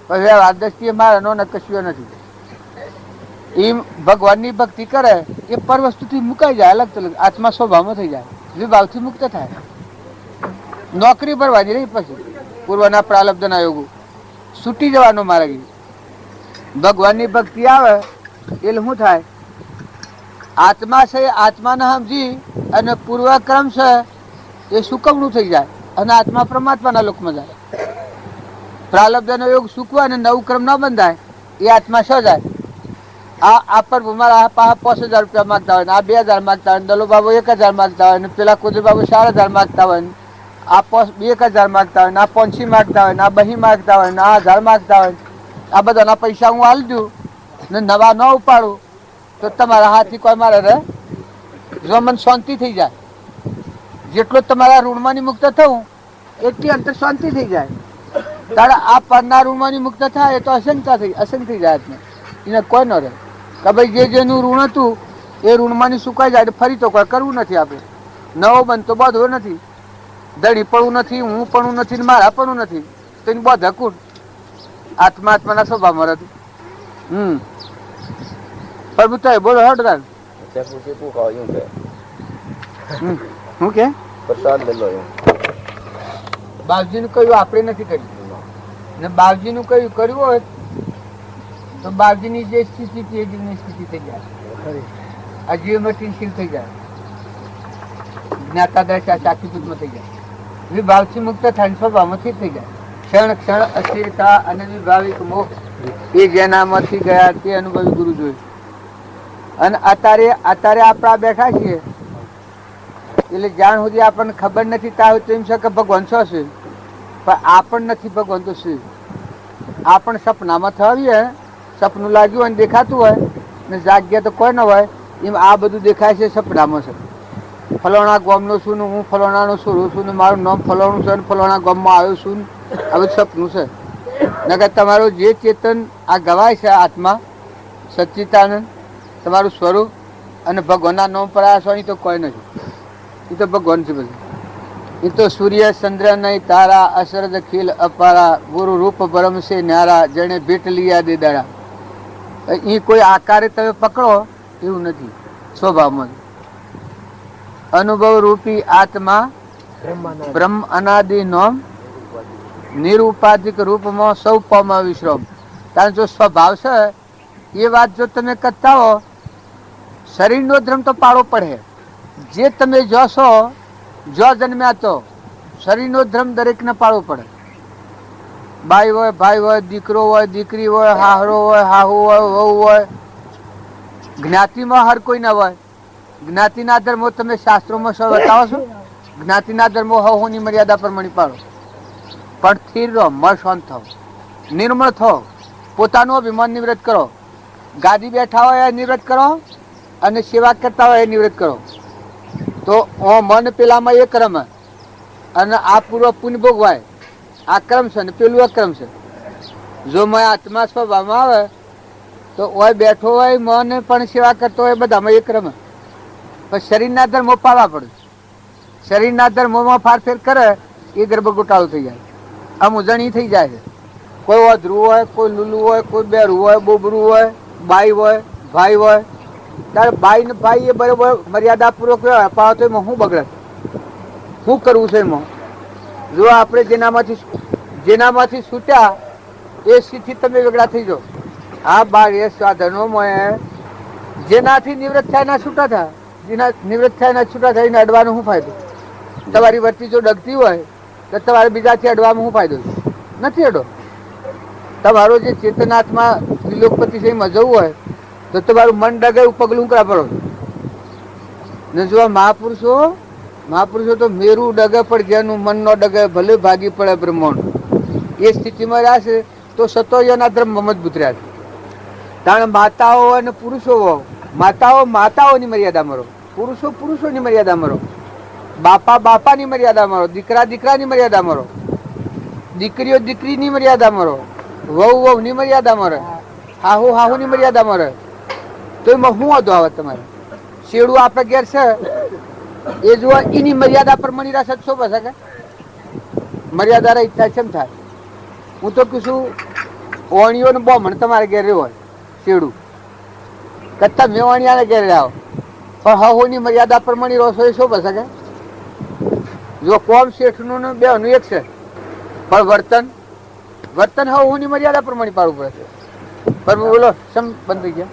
પણ વ્યવહાર દ્રષ્ટિએ મારા ને કશું નથી. એ ભગવાનની ભક્તિ કરે એ પર વસ્તુથી મુકાઈ જાય, અલગ અલગ આત્મા સ્વભાવમાં થઈ જાય, વિભાવથી મુક્ત થાય. નોકરી ભરવાની રહી, પછી પૂર્વના પ્રાલબ્ધના યોગો છૂટી જવાનો માર્ગ. ભગવાનની ભક્તિ આવે એટલે શું થાય? આત્મા છે, આત્માને સમજી અને પૂર્વક્રમ છે એ સુકવણું થઈ જાય અને આત્મા પરમાત્માના લોકમાં જાય. પ્રાલબ્ધનો યોગ સુકવા અને નવું ક્રમ ન બંધાય એ આત્મા શું જાય? આ પર મારા 5,000 રૂપિયા માગતા હોય ને, આ 2,000 માગતા હોય, દલો બાબુ 1,000 માગતા હોય ને, પેલા કુદર બાબુ 4,000 માગતા હોય ને, આ 1,000 માગતા હોય ને, આ 500 માગતા હોય ને, આ 2 માગતા હોય ને, આ 1,000 માગતા હોય. આ બધાના પૈસા હું હાલ દઉં ને નવા ન ઉપાડું તો તમારા હાથથી કોઈ મારે રહે? જો મન શાંતિ થઈ જાય, જેટલો તમારા ઋણમાંની મુક્ત થવું એટલી અંતર શાંતિ થઈ જાય. તારે આ પરના ઋણમાંની મુક્ત થાય એ તો અસંગ થઈ જાય. એને કોઈ ન રહે કે ભાઈ જેનું ઋણ હતું એ ઋણમાંની સુકાઈ જાય, ફરી તો કોઈ કરવું નથી. આપણે નવો બનતો બધો નથી, દડી પડવું નથી, હું પણ નથી, મારા પણ નથી, તો એને બધા કુણ આત્માના સ્વભાવમાં હતું. પ્રભુ તો બોલો હટદાર હું કે બાપજીનું કહ્યું આપણે નથી કર્યું ને બાપજીનું કહ્યું કર્યું હોય તો બાપજીની જે સ્થિતિ છે એ જીવની સ્થિતિ થઈ જાય, આ જીવમતીશીલ થઈ જાય, જ્ઞાતા દશા સાક્ષીભૂતમાં થઈ જાય, વિભાવથી મુક્ત થાય, સ્વભાવમાંથી થઈ જાય. ક્ષણ ક્ષણ અસ્થિરતા અને વિભાવિક મોક્ષ એ જેનામાંથી ગયા તે અનુભવી ગુરુ જોયું. અને અત્યારે આપણા બેઠા છીએ એટલે જ્યાં સુધી આપણને ખબર નથી ત્યાં તો એમ છે કે ભગવાન શું છે, પણ આપણ નથી ભગવાન તો શું. આપણ સપનામાં થવીએ, સપનું લાગ્યું હોય ને દેખાતું હોય ને જાગ્યા તો કોઈ ન હોય, એમ આ બધું દેખાય છે સપનામાં છે. ફલાણા ગામનો છું ને હું ફલાણાનો છું ને મારું નામ ફલાણું છે ને ફલાણા ગામમાં આવ્યો છું, આ બધું સપનું છે. નકર તમારું જે ચેતન આ ગવાય છે આત્મા સચ્ચિતાનંદ તમારું સ્વરૂપ અને ભગવાનના નામ પર આવ્યા છો એ તો કોઈ નથી. એ તો ભગવાન છે બધું. એ તો સૂર્ય ચંદ્ર નહીં તારા અસરદ ખીલ અપારા ગુરુ રૂપ પરમ છે ન્યારા જેને ભેટ લીયા દે દાડા. એ કોઈ આકારે તમે પકડો એવું નથી, સ્વભાવમાં. અનુભવ રૂપી આત્મા બ્રહ્મ અનાદિ નોમ નિરુપાધિક રૂપમાં સૌ પામા વિશ્રામ. કારણ જો સ્વભાવ છે એ વાત જો તમે કરતા હો, શરીરનો ધર્મ તો પાડવો પડે. જે તમે જોશો જો જન્મ્યા તો શરીરનો ધર્મ દરેકને પાડવો પડે. બાઈ હોય, ભાઈ હોય, દીકરો હોય, દીકરી હોય, હાહરો હોય, હાહુ હોય, વહુ હોય. જ્ઞાતિમાં હર કોઈ ના હોય. જ્ઞાતિના ધર્મો તમે શાસ્ત્રોમાં શું બતાવો છો? જ્ઞાતિના ધર્મો હવની મર્યાદા પ્રમાણે પાડો, પણ સ્થિર રહો, મન શાંત થાવ, નિર્મળ થાવ, પોતાનું અભિમાન નિવૃત્ત કરો. ગાદી બેઠા હોય એ નિવૃત્ત કરો અને સેવા કરતા હોય એ નિવૃત્ત કરો. તો મન પેલામાં એ ક્રમ અને આ પૂર્વ પુણ્ય ભોગવાય આ ક્રમ છે ને પેલું અક્રમ છે. જો મેં આત્મા સ્વભાવમાં આવે તો ઓય બેઠો હોય મન પણ સેવા કરતો હોય બધામાં એ ક્રમ. પણ શરીરના ધર્મો પાડવા પડે. શરીરના ધર્મોમાં ફારફેર કરે એ ગર્ભ ગોટાળો થઈ જાય, આમ ઉજણી થઈ જાય છે. કોઈ અધરું હોય, કોઈ લુલું હોય, કોઈ બેરું હોય, બોબરું હોય, બાઈ હોય, ભાઈ હોય. ત્યારે બાઈ ને ભાઈ એ બરોબર મર્યાદાપૂર્વક અપાવો તો એમાં શું બગડે? શું કરવું છે એમાં? જો આપણે જેનામાંથી છૂટ્યા એ સ્થિતિ તમે વેગળા થઈ જાઓ. આ બાહ્ય સાધનોમાં જેનાથી નિવૃત્ત થાય ના છૂટા થાય, જેના નિવૃત્ત થાય ના છૂટા થાય એને અડવાનો શું ફાયદો? તમારી વર્તી જો ડગતી હોય તો તમારે બીજાથી અડવામાં શું ફાયદો? નથી અડો. તમારો જે ચેતનાત્મા ત્રિલોકપતિ છે એમાં જવું હોય તો તમારું મન ડગે પગલું કરવા પડો. ને જો મહાપુરુષો મહાપુરુષો તો મેરું ડગે પણ જેનું મન નો ડગે ભલે ભાગી પડે બ્રહ્માંડ, એ સ્થિતિમાં રહ્યા છે તો સતોયના ધર્મ મજબૂત રહ્યા છે. કારણ માતાઓ અને પુરુષો, માતાઓ માતાઓની મર્યાદામાં રહો, પુરુષો પુરુષોની મર્યાદામાં રહો, બાપા બાપાની મર્યાદામાં રહો, દીકરા દીકરાની મર્યાદામાં રહો, દીકરીઓ દીકરીની મર્યાદામાં રહો, વહુ વહુની મર્યાદામાં રહે, હાહુ હાહુની મર્યાદામાં રહે. તો એમાં શું વાંધો આવે તમારે? શેડું આપણે ઘેર છે એ જોવા એની મર્યાદા પર મની રહ્યા સત્સો પાસે કે મર્યાદા ઈચ્છા કેમ થાય? હું તો કહું છું ઓણીઓ ને બોમણ તમારે ઘેર હોય શેડું કરતા મેં ઓણિયાને ઘેર આવો પણ હહોની મર્યાદા પર મની રહો છો એ શું પાસે કે? જો કોમ શેઠનું ને બેનું એક છે પણ વર્તન વર્તન હહોની મર્યાદા પર મણી પાડવું પડે છે. પણ બોલો સમ બંધ થઈ ગયા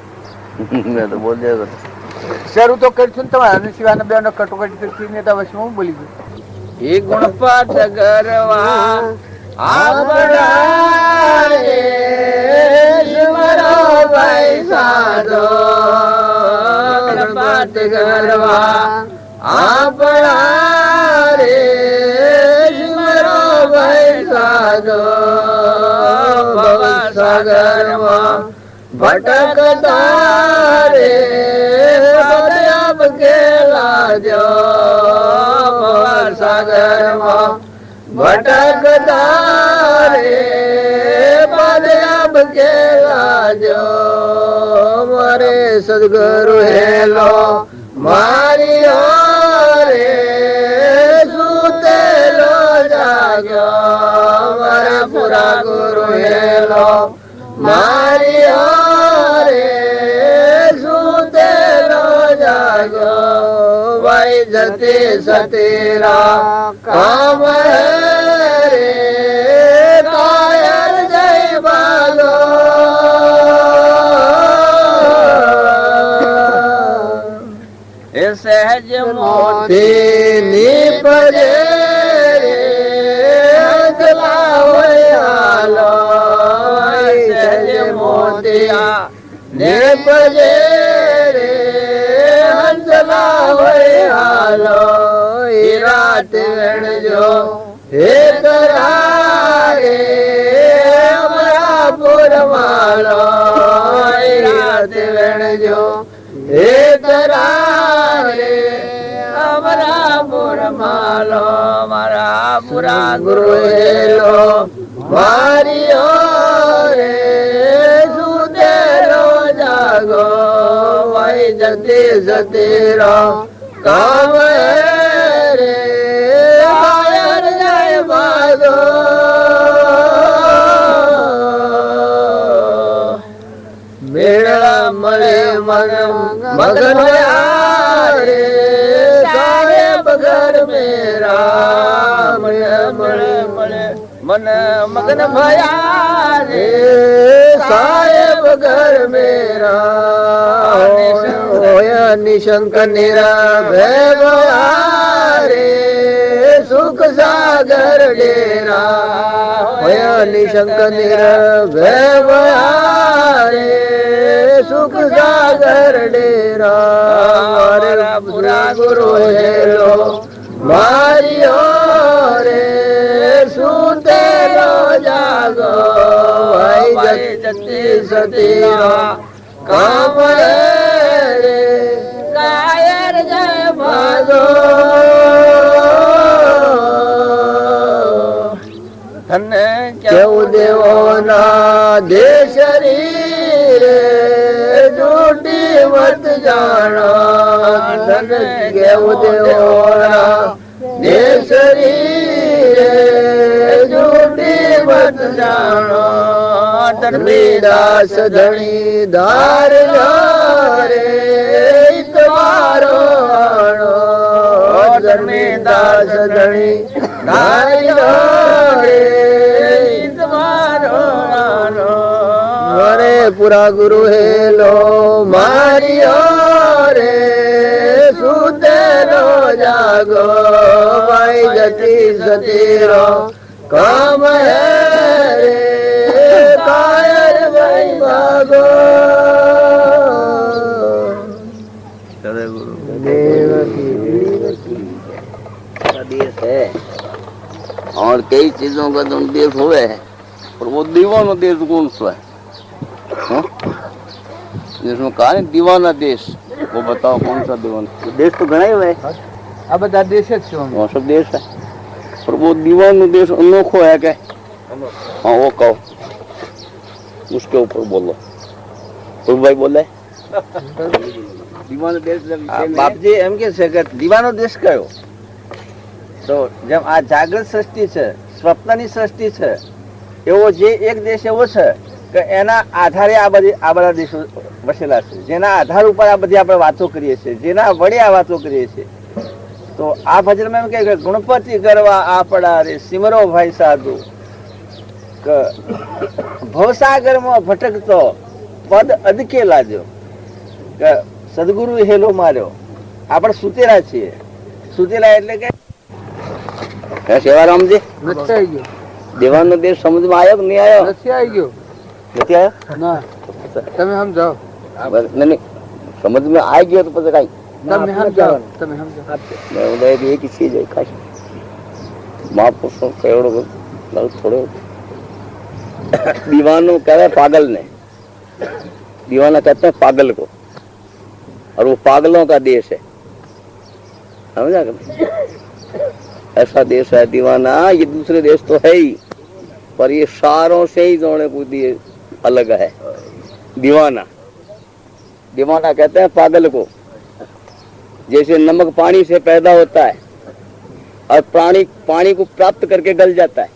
મેં તો બોલ दिया શરૂ તો કરશું ને તમારા સિવાય બેનો કટોકટી ને તો વચ્ચે હું બોલી ગયું. એ ગુણપાત ગરવા આપણા રે મારો ભાઈ સાધો ગુણપાત ગરવા આપણા રે મારો ભાઈ સાધો ભવ સાગરમાં ભટકતા રે પદયાબ કેલા જો સાગરમાં ભટકતા રે પદયાબ કેલા જો મારે સદગુરુ હેલો મારી રે સુતેલો જાગ્યો મારે પુરા ગુરુ હેલો મારી રે સુતેલો જાગ્યો ભાઈ જતી સતીરા કામ રે કાયર જય બાલો એ સહેજ મોતી નીપજે રે હાલો સહેજ મોતિયા નીપજે રે હંસલા હોય હાલો એ રાત વેણજો હે કરારે અમરાપુર માલો એ રાત વેણજો હે કરારે અમરાપુર માલો મારા પુરા ગુરુ હેલો મારી રે સુદેલો જાગો ભાઈ જતી સતીરો કામ રે આયર જય ભાગો મેળા મળે મન મગન રે સાહેબ ઘર મેરા મળે મળે મન મગન ભયા રે સાહેબ ઘર મેરા હોયા નિશંક નિરા રે સુખ સાગર ડેરા હોયા નિશંક નિરા રે સુખ સાગર ડેરા રે પુરા ગુરુ હેલો મારી રે સુતેલો જાગો ભાઈ જતી સતીરા કામ રે કાયર જય ભાગો તને કેવું દેવો ના દેશ રે જૂઠી મત જાણો તને કેવું દેવો ના દેશ રે જૂઠી મત જાણો ધર્મીદાસ ધણી ધાર રે તમારો આણો ધર્મીદાસ ધણી ધાર રે તમારો આણો અરે પુરા ગુરુ હેલો મારી રે સુતેલો જાગો ભાઈ જતી સતીરો કામ રે કાયર ભાઈ ભાગો સદગુરુ દેવ કી और कई चीजों का तो देश हुए है, पर वो दीवाना देश कौन सा है? हाँ? जिसमें कहा नहीं दीवाना देश, वो बताओ कौन सा दीवाना देश? तो घना ही हुए આ બધા દેશ જ છું અમે. वहाँ सब देश है, पर वो दीवाना देश अनोखो है क्या? हाँ वो कहो, उसके ऊपर बोलो. तो भाई बोले દીવાનો દેશ બાપજી એમ કે છે કે દીવાનો દેશ કયો? તો જેમ આ જાગૃત સૃષ્ટિ છે, સ્વપ્નની સૃષ્ટિ છે, એવો જે એક દેશ એવો છે કે એના આધારે આ બધા દેશો વસેલા છે, જેના આધાર ઉપર આ બધી આપણે વાતો કરીએ છીએ, જેના વડે આ વાતો કરીએ છીએ. તો આ ભજનમાં એમ કે ગણપતિ કરવા આપણા રે સિમરો ભાઈ સાધુ, કે ભવસાગરમાં ભટકતો પદ અદકે લાજો, કે સદગુરુ હેલો માર્યો. આપણે સુતેલા છીએ. સુતેલા એટલે કે સેવારામજી નથી આવી ગયો, દેવાનો દેશ સમજમાં આવ્યો કે નહીં આવ્યો? નથી આવી ગયો. નથી આવ્યો? ના તમે સમજાવો, નહીં સમજ में आ गया तो पता कहीं તમે સમજાવો, તમે સમજાવો. उदय एक ही चीज है खास महापुरुषों करोड़ों थोड़े दीवानों कह रहे पागल ने, दीवाना कहते हैं पागल को, और वो पागलों का देश है, समझा? ऐसा देश है दीवाना. ये दूसरे देश तो है ही, पर ये सारों से ही जोड़े को दिए अलग है. दीवाना, दीवाना कहते हैं पागल को. जैसे नमक पानी से पैदा होता है और पानी को प्राप्त करके गल जाता है,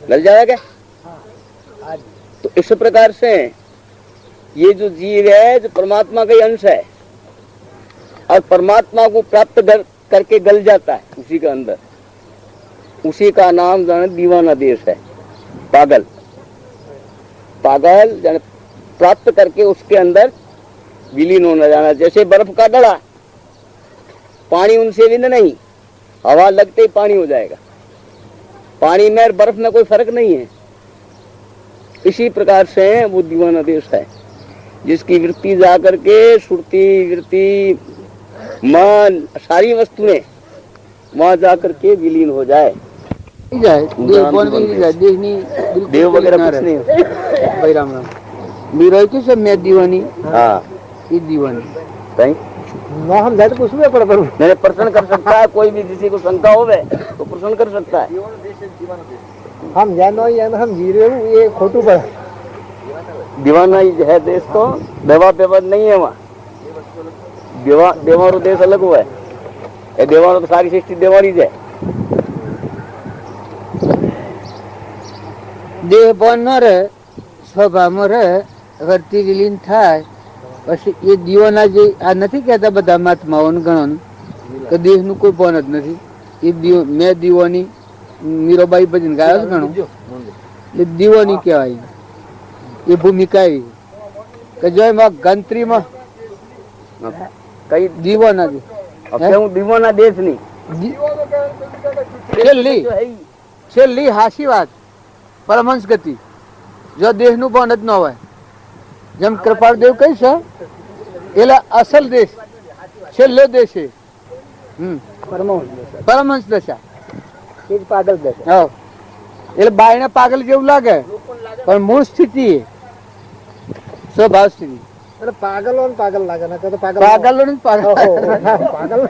गल जाएगा क्या? तो इस प्रकार से ये जो जीव है जो परमात्मा का ही अंश है और परमात्मा को प्राप्त करके गल जाता है उसी के अंदर, उसी का नाम जाने दीवाना देश है. पागल, पागल जाने प्राप्त करके उसके अंदर विलीन होना जाना. जैसे बर्फ का डड़ा, पानी उनसे विलीन नहीं, हवा लगते ही पानी हो जाएगा. पानी में और बर्फ में कोई फर्क नहीं है. इसी प्रकार से वो दीवाना देश है जिसकी वृत्ति जाकर के सुरती वृत्ति मन सारी वस्तुएं वहां जाकर के विलीन हो जाए. देह कौन भी जाए, देह नहीं, देव वगैरह कुछ नहीं. भाई राम राम. मेरा क्यों सब मैं दीवानी, हाँ ये दीवानी कहीं ना हम जाए तो कुछ भी पर मैंने प्रश्न कर सकता है. कोई भी किसी को शंका हो तो प्रश्न कर सकता है. हम जानो हम जी रहे हूँ, ये खोटू पर दीवाना ही है देश. तो देवा पेवा नहीं है वहाँ. देवारो देश अलग हुआ है. ये देवानो तो सारी सृष्टि देवानी है. देह बन न रहे, સ્વભાવમાં રહે, વર્તી વિલીન થાય, પછી એ દીવાના જે આ નથી કહેતા બધા મહાત્માઓને ગણોને કે દેહનું કોઈ બોન જ નથી. એ મેં દીવાની મીરાબાઈ ભજન ગાયો છે ગણો, એ દીવાની કહેવાય. એ ભૂમિકા એવી કે જો એમાં ગંત્રીમાં કઈ દીવાના છે. હું દીવાના દેશ નહીં છેલ્લી હાસી વાત પરમહંસ ગતિ. જો દેહનું પણ જ ન હોય, જેમ કૃપાળદેવ કહી છે, એટલે અસલ દેશ છેલ્લો દેશ છે પરમહંસ દશા. પાગલ દેશ. હા, એટલે બાયને પાગલ જેવું લાગે પણ મૂળ સ્થિતિ સ્વભાવ સ્થિતિ. એટલે પાગલો ને પાગલ લાગે ને તો પાગલ પાગલો ને પાગલ. પાગલ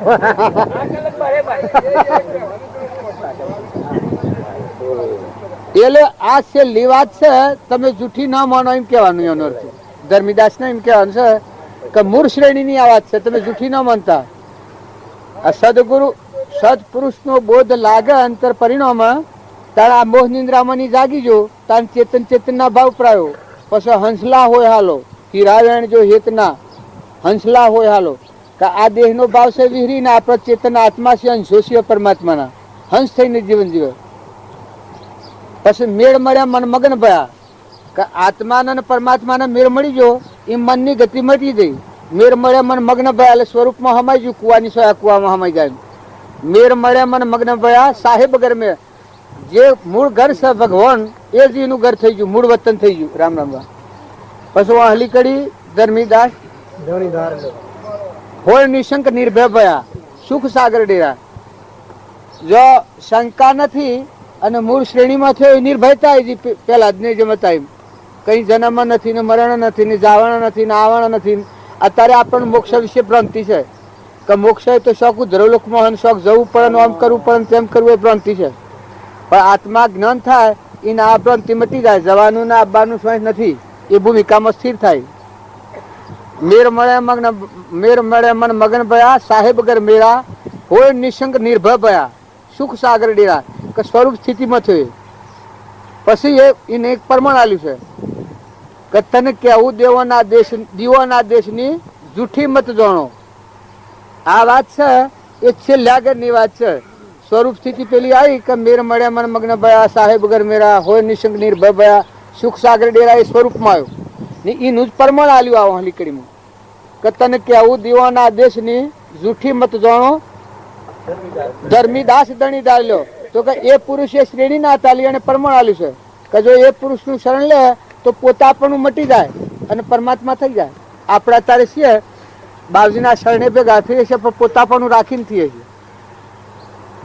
એટલે આ છેલ્લી વાત છે, તમે જૂઠી ના માનો એમ કહેવાનું. એનો અર્થ ધર્મીદાસ ને એમ કહેવાનું છે કે મૂળ શ્રેણીની આ વાત છે, તમે જૂઠી ના માનતા. આ સદગુરુ સદપુરુષ નો બોધ લાગે અંતર પરિણામ, તારા મોહ નિંદ્રામાં જાગી જો, તાર ચેતન ના ભાવ પ્રાયો. પછી હંસલા હોય હાલો, હિરાવેણ જો હેતના હંસલા હોય હાલો, કે આ દેહ નો ભાવ છે વિહરીને આપણા ચેતન આત્મા છે, અંશો છે પરમાત્માના, હંસ થઈને જીવન જીવે. પછી મેળ મળ્યા મન મગન ભયા, કે આત્માના અને પરમાત્માના મેળ મળી ગયો, એ મનની ગતિ મટી ગઈ. મેળ મળ્યા મન મગ્ન ભયા એટલે સ્વરૂપમાં હમાઈ ગયું, કુવાની સોયા કુવામાં હમાઈ જાય. મેળ મળ્યા મન મગ્ન ભયા સાહેબ ઘર મેં, જે મૂળ ઘર છે ભગવાન એ જ એનું ઘર થઈ ગયું, મૂળ વતન થઈ ગયું. રામ રામ રામ. પછી હલી કડી ધર્મીદાસ હોય નિશંક નિર્ભય ભયા, સુખ સાગર ડેરા. જો શંકા નથી અને મૂળ શ્રેણીમાં થયો એ નિર્ભયતા આવી પેલા જ ને જેમ હતા એમ કઈ જન્મ નથી ને મરણ નથી ને જાવણ નથી ને આવણ નથી. અત્યારે આપણને મોક્ષ વિશે ભ્રાંતિ છે કે મોક્ષ તો શોખ ધ્રુવલોકમાં શોખ જવું પડે ને આમ કરવું પડે ને તેમ કરવું એ ભ્રાંતિ છે. પણ આત્મા જ્ઞાન થાય એને આ ભ્રાંતિ મટી જાય. જવાનું ને આવવાનું સ્વયં નથી એ ભૂમિકામાં સ્થિર થાય. મેર મળે મન મગન ભયા સાહેબ અગર મેરા હોય નિશંક નિર્ભય ભયા સુખ સાગર ડેરા કે સ્વરૂપ સ્થિતિમાં થયું. પછી એને એક પ્રમાણ આલ્યું છે કે તને કેવું દીવાના દેશની જૂઠી મત જાણો. આ વાત છે એ છેલ્લે આગળની વાત છે. સ્વરૂપ સ્થિતિ પેલી આવી કે મેર મળ્યા મન મગ્ન ભયા સાહેબ અગર મેરા હોય નિશંક નિર્ભય ભયા સુખ સાગર ડેરા એ સ્વરૂપમાં આવ્યું ને એનું જ પ્રમાણ આલ્યું આવો હલીકડીમાં કે તને કેવું દીવાના દેશની જૂઠી મત જાણો ધર્મીદાસ ધણી ડાલ્યો. તો કે એ પુરુષે શ્રેણી ના તાલી અને પ્રમાણ આલ્યું છે કે જો એ પુરુષનું શરણ લે તો પોતાપણું મટી જાય અને પરમાત્મા થઈ જાય. આપણા તારે છીએ બાવજીના શરણે ભેગા થઈએ છીએ પણ પોતાપણું રાખીને થઈએ છીએ.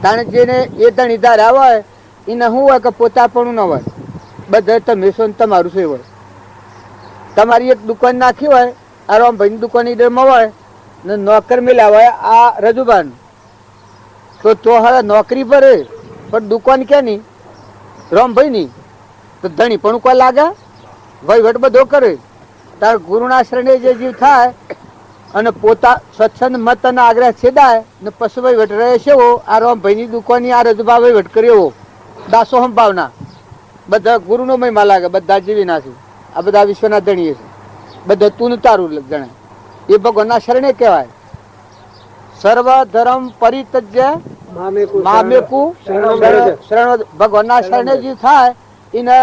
કારણ જેને એ ધણી ધાર્યા હોય એને શું હોય કે પોતાપણું ન હોય. બધા તમે છો ને તમારું છે હોય. તમારી એક દુકાન નાખી હોય આ રામભાઈની દુકાન ઈડરમાં હોય ને નોકર મેળ્યા હોય આ રજુબાન તો હવે નોકરી પર પણ દુકાન ક્યાંની રામભાઈની તો ધણી પણ કોઈ લાગે વહીવટ બધો કરે. તાર ગુરુના શરણે જે જીવ થાય અને પોતા સ્વચ્છંદ મત અને આગ્રહ છેદાય ને પશુ વહીવટ રહે છે એવો આ રામભાઈની દુકાનની આ રજુબા વહીવટ કર્યો દાસો સંભાવના બધા ગુરુનો મહિમા લાગે. બધા જીવી નાખી આ બધા વિશ્વના ધણીએ છે. બધા તું તારું જણાય એ ભગવાનના શરણે કહેવાય. સર્વ ધર્મ પરિત્યજ્ય મામેકુ શરણ. ભગવાનના શરણે જે થાય એને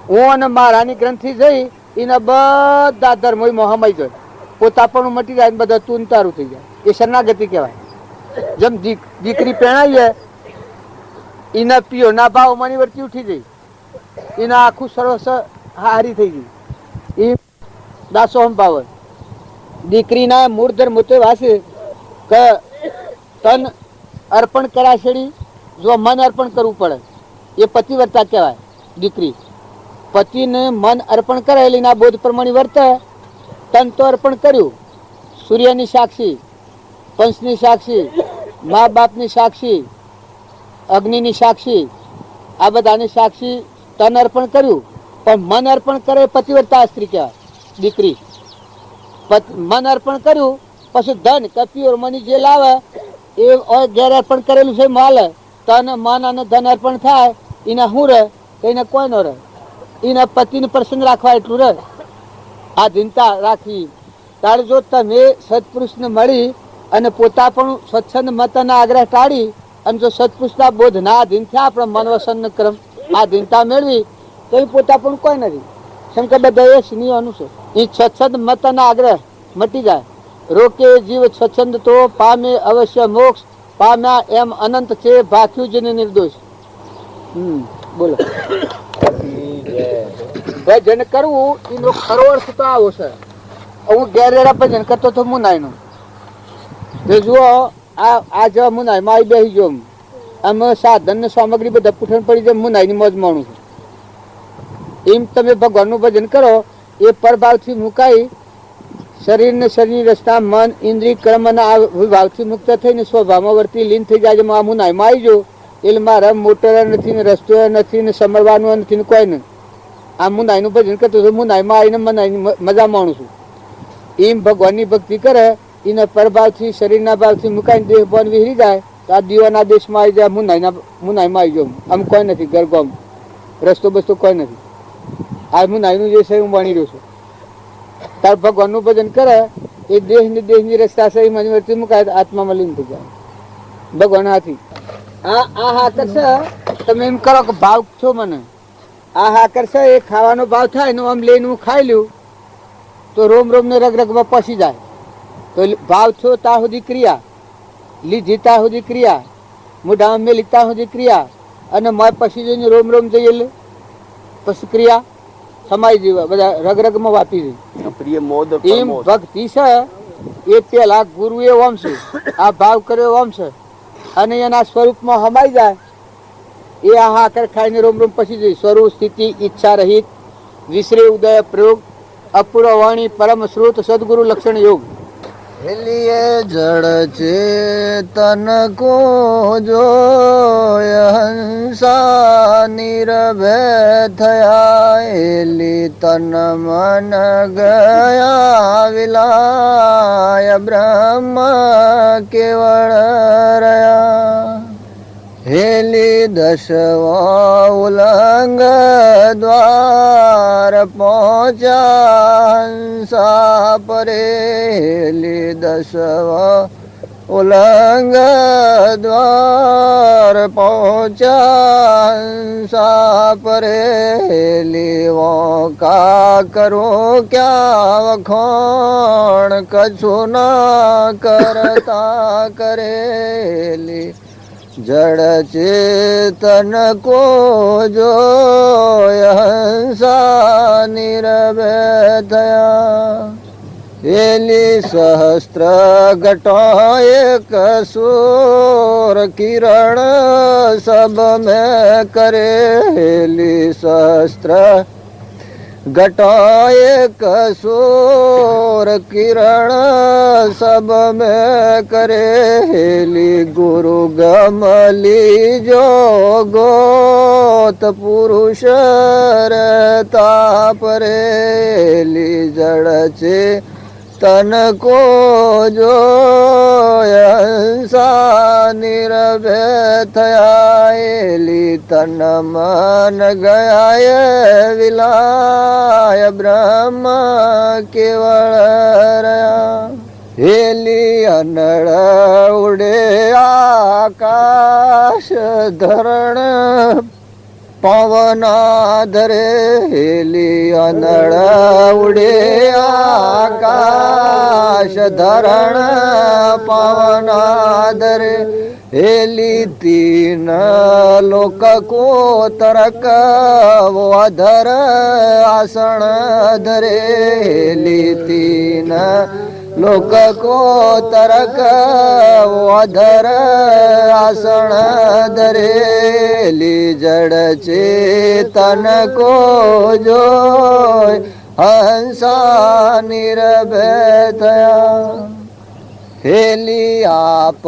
હું અને મારાની ગ્રંથિ જઈ એને બધા ધર્મોમાં હમાઈ જાય. પોતાપણું મટી જાય બધા તું તારું થઈ જાય. એ શરણાગતિ કહેવાય. જેમ દીકરી પહેણાવીએ એના પીઓ ના ભાવ માની વર્તી ઉઠી જઈ એના આખું સર્વસ હારી થઈ ગઈ. એ દાસો સંભાવન દીકરીના મૂળધર મોતે વાસે કે તન અર્પણ કરાશેડી જો મન અર્પણ કરવું પડે એ પતિવ્રતા કહેવાય. દીકરી પતિને મન અર્પણ કરેલી ના બોધ પ્રમાણે વર્તે. તન તો અર્પણ કર્યું સૂર્યની સાક્ષી પંચની સાક્ષી મા બાપની સાક્ષી અગ્નિની સાક્ષી આ બધાની સાક્ષી તન અર્પણ કર્યું પણ મન અર્પણ કરે પતિવ્રતા સ્ત્રી કહેવાય. દીકરી મન અર્પણ કર્યું પછી ધન કપિયોર મની જે લાવે એ ઘેર અર્પણ કરેલું છે માલ તન મન અને ધન અર્પણ થાય એને શું રહે એને કોઈ ન રહે. એના પતિને પ્રસન્ન રાખવા એટલું રહે. આધીનતા રાખવી. તારે જો તમે સત્પુરુષને મળી અને પોતા પણ સ્વચ્છંદ મતના આગ્રહ ટાળી અને જો સત્પુરુષના બોધ ના આધીન થયા આપણે મન વસન ક્રમ આધીનતા મેળવી તો એ પોતા પણ કોઈ નથી. શંકર બધા એ સ્નેહનું છે. એ સ્વચ્છંદ મતના આગ્રહ મટી જાય. રોકે જીવ સ્વચ્છંદ તો પામે અવશ્ય મોક્ષ પામ્યા એમ અનંત છે ભાખ્યું જેને નિર્દોષ. બોલો ભજન કરવું એનો ખરો અર્થ તો આવો છે. હું ગેરેડા ભજન કરતો હતો મુનાઈનું જુઓ આ જવા મુનાઈ માં આવી બેસી ગયો અમે સાધન ને સામગ્રી બધા પૂઠણ પડી જાય મુનાઈની મોજ માણું છું. એમ તમે ભગવાનનું ભજન કરો એ પરભાવથી મુકાઈ શરીર ને શરીર રસ્તા મન ઇન્દ્રિય કર્મ ના ભાવથી મુક્ત થઈને સ્વભાવમાં વર્તી લીન થઈ જાય. આ મુનાઈમાં આવી જાઉં એટલે મારા મોટર નથી ને રસ્તો નથી ને સમરવાનું નથી ને કોઈ નહીં. આ મુનાઈનું ભજન કરતો હતો મુનાઈમાં આવીને મનાઈની મજા માણું છું. એમ ભગવાનની ભક્તિ કરે એને પરભાવથી શરીરના ભાવથી મુકાઈને દેહ ભાન વિહરી જાય તો આ દીવાના દેશમાં આવી જાય મુનાઈમાં આવી જાઉં. આમ કોઈ નથી ઘર ગામ રસ્તો બસ્તો કોઈ નથી. આ મુનાઈનું જે છે હું ભણી રહ્યો છું. તાર ભગવાનનું ભજન કરે એ દેહની રસ્તા છે એ મનવર્તી મુકાય આત્મામાં લીન થઈ જાય ભગવાન હાથી. હા કરશે તમે એમ કરો કે ભાવ છો મને હા કરશે એ ખાવાનો ભાવ થાય ને આમ લઈને હું ખાઈ લ્યું તો રોમ ને રગમાં પસી જાય. તો ભાવ છો ત્યાં સુધી ક્રિયા લીધી ત્યાં સુધી ક્રિયા મોઢામાં મેલી ત્યાં સુધી ક્રિયા અને મોય પછી જઈને રોમ જઈએ એટલે પછી ક્રિયા સમાઈ જેવા બધા રગમાં વાપી જાય. એમ ભક્તિ છે એ પેલા ગુરુ એ ઓમ છે આ ભાવ કર્યો ઓમ છે અને એના સ્વરૂપમાં હમાઈ જાય એ આ હાકર ખાઈને રોમ રોમ પછી જઈ સ્વરૂપ સ્થિતિ ઈચ્છા રહિત વિશ્રે ઉદય પ્રયોગ અપૂર્વ વાણી પરમ શ્રુત સદગુરુ લક્ષણ યોગ लिए जड़ चेतन को जो हंसा निरभय थया एली तन मन गया विलाय ब्रह्म केवल रया हेली दशवा उलंग द्वार पहुँचा हंसा परे हेली दशवा उलंग द्वार पहुँचा हंसा परे हेली वो का करो क्या वखोण कछु न करता करेली जड़ चेतन को जो हंसा निरभय थया एली सहस्त्र घटो एक सूर किरण सब में करे एली सहस्त्र घटो एक सूर किरण सब में करेली गुरु गमली जो गोत पुरुष रहता परेली जड़ चे तन को जो हंसा निरभय थयाली तन मन गया विलाय ब्रह्म केवल रया हेली अनड़ उड़े आकाश धरण पवनाधरे हेली अनड़ उड़े आकाश धरण पवनाधरे हेली तीन लोक को तरक वो अधर आसन धरे हेली तीन लोक को तरक वो अधर आसन धरेली जड़ चेतन को जो हंसा निरभय थया हेली आप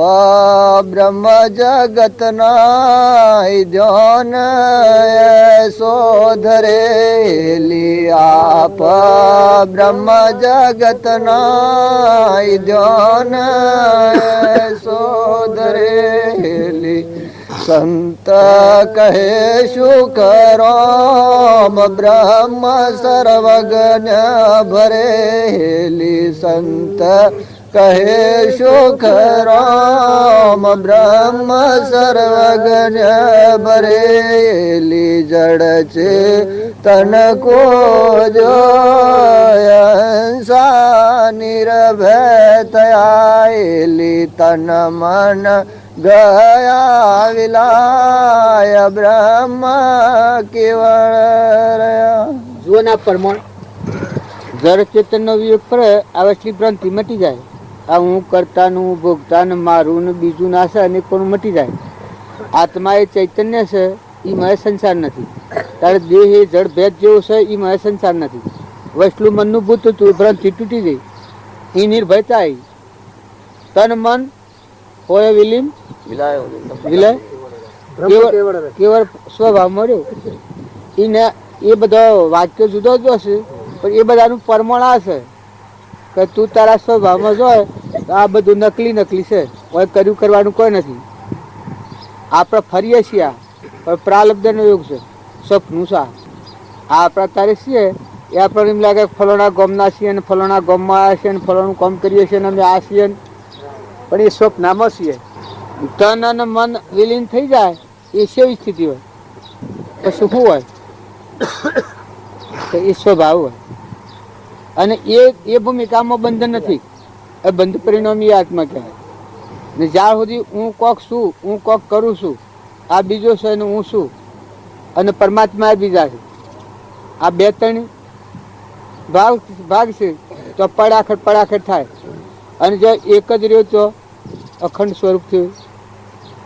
ब्रह्म जगत नाय ध्यान ऐसो धरे हेली आप ब्रह्म जगत नाय ध्यान ऐसो धरे हेली संत कहे शुक राम ब्रह्म सर्वज्ञ भरे हेली संत कहे सुख राम ब्रह्म सर्वज्ञ भरेली जड़ चेतन को जो हंसा निरभय थयाली तन मन गया विलाय ब्रह्म केवल रया જોના પ્રમાણ જળ ચેતનનો વિયોગ કરે આવશ્યક ભ્રાંતિ મટી જાય. આ હું કરતાનું ભોગતાનું મારું ને બીજું ના છે અને કોનું મટી જાય. આત્મા એ ચૈતન્ય છે, એ મય સંસાર નથી. તારે દેહ એ જળ ભેદ જેવો છે, એ મય સંસાર નથી. વસલું મનનું ભૂત હતું, ભ્રાંતિ તૂટી ગઈ, એ નિર્ભયતા આવી. તન મન હોય વિલીન વિલય કેવળ સ્વભાવ મળ્યો. એને એ બધા વાક્ય જુદો જુદો છે, પણ એ બધાનું પ્રમાણ આ છે કે તું તારા સ્વભાવમાં જોય તો આ બધું નકલી નકલી છે, કોઈ કર્યું કરવાનું કોઈ નથી. આપણે ફરીએ છીએ આ પણ પ્રાલબ્ધનો યોગ છે, સપનું છે. આ આપણા તારે છીએ એ આપણને એમ લાગે ફલાણા ગામના છીએ અને ફલાણા ગામમાં આવ્યા છીએ અને ફલાણું કામ કરીએ છીએ અને અમે આ છીએ, પણ એ સ્વપ્નામાં છીએ. તન અને મન વિલીન થઈ જાય એ સેવી સ્થિતિ હોય. પછી શું હોય તો એ સ્વભાવ હોય. અને એ ભૂમિકામાં બંધન નથી, એ બંધ પરિણામી આત્મા કહેવાય. ને જ્યાં સુધી હું કોક છું, હું કોક કરું છું, આ બીજો છે અને હું છું અને પરમાત્મા બીજા છે, આ બે ત્રણ ભાગ છે તો પડાખડ થાય. અને જો એક જ રહ્યો તો અખંડ સ્વરૂપ થયું,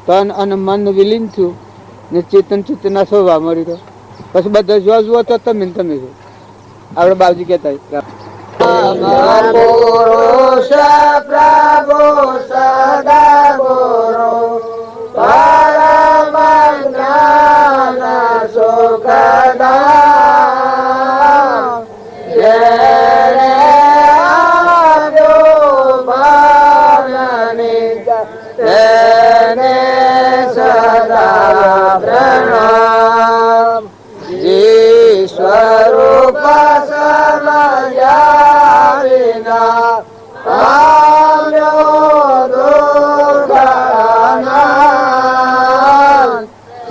તન અને મન વિલીન થયું, ને ચેતન ચેતના સ્વભાવ મળી તો પછી બધા જોવા જુઓ તો તમે ને તમે છો. આપણે બાપજી કહેતા પુરુષ પ્રભુ સદા ગુરુ પરમ જ્ઞાન સુખદામ જેને આપ્યો બાળને તેને સદા પ્રણામ. જે સ્વરૂપ સમજ્યા વિના પામ્યો દુર્ગણના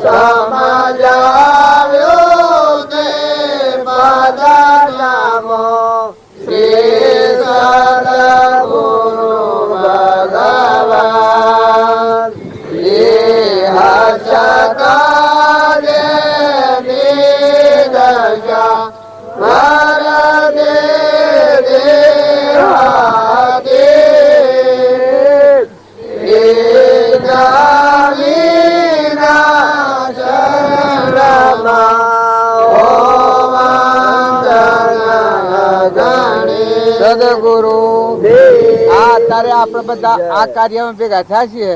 સમજાવ્યો તે પદનામો શ્રી સદગુરુ ભગવાન. એ હર્ષકાર્ય નિદશા વરદે દેહાદે વિના શરણમાં સદગુરુ. આ અત્યારે આપણે બધા આ કાર્યમાં ભેગા થયા છીએ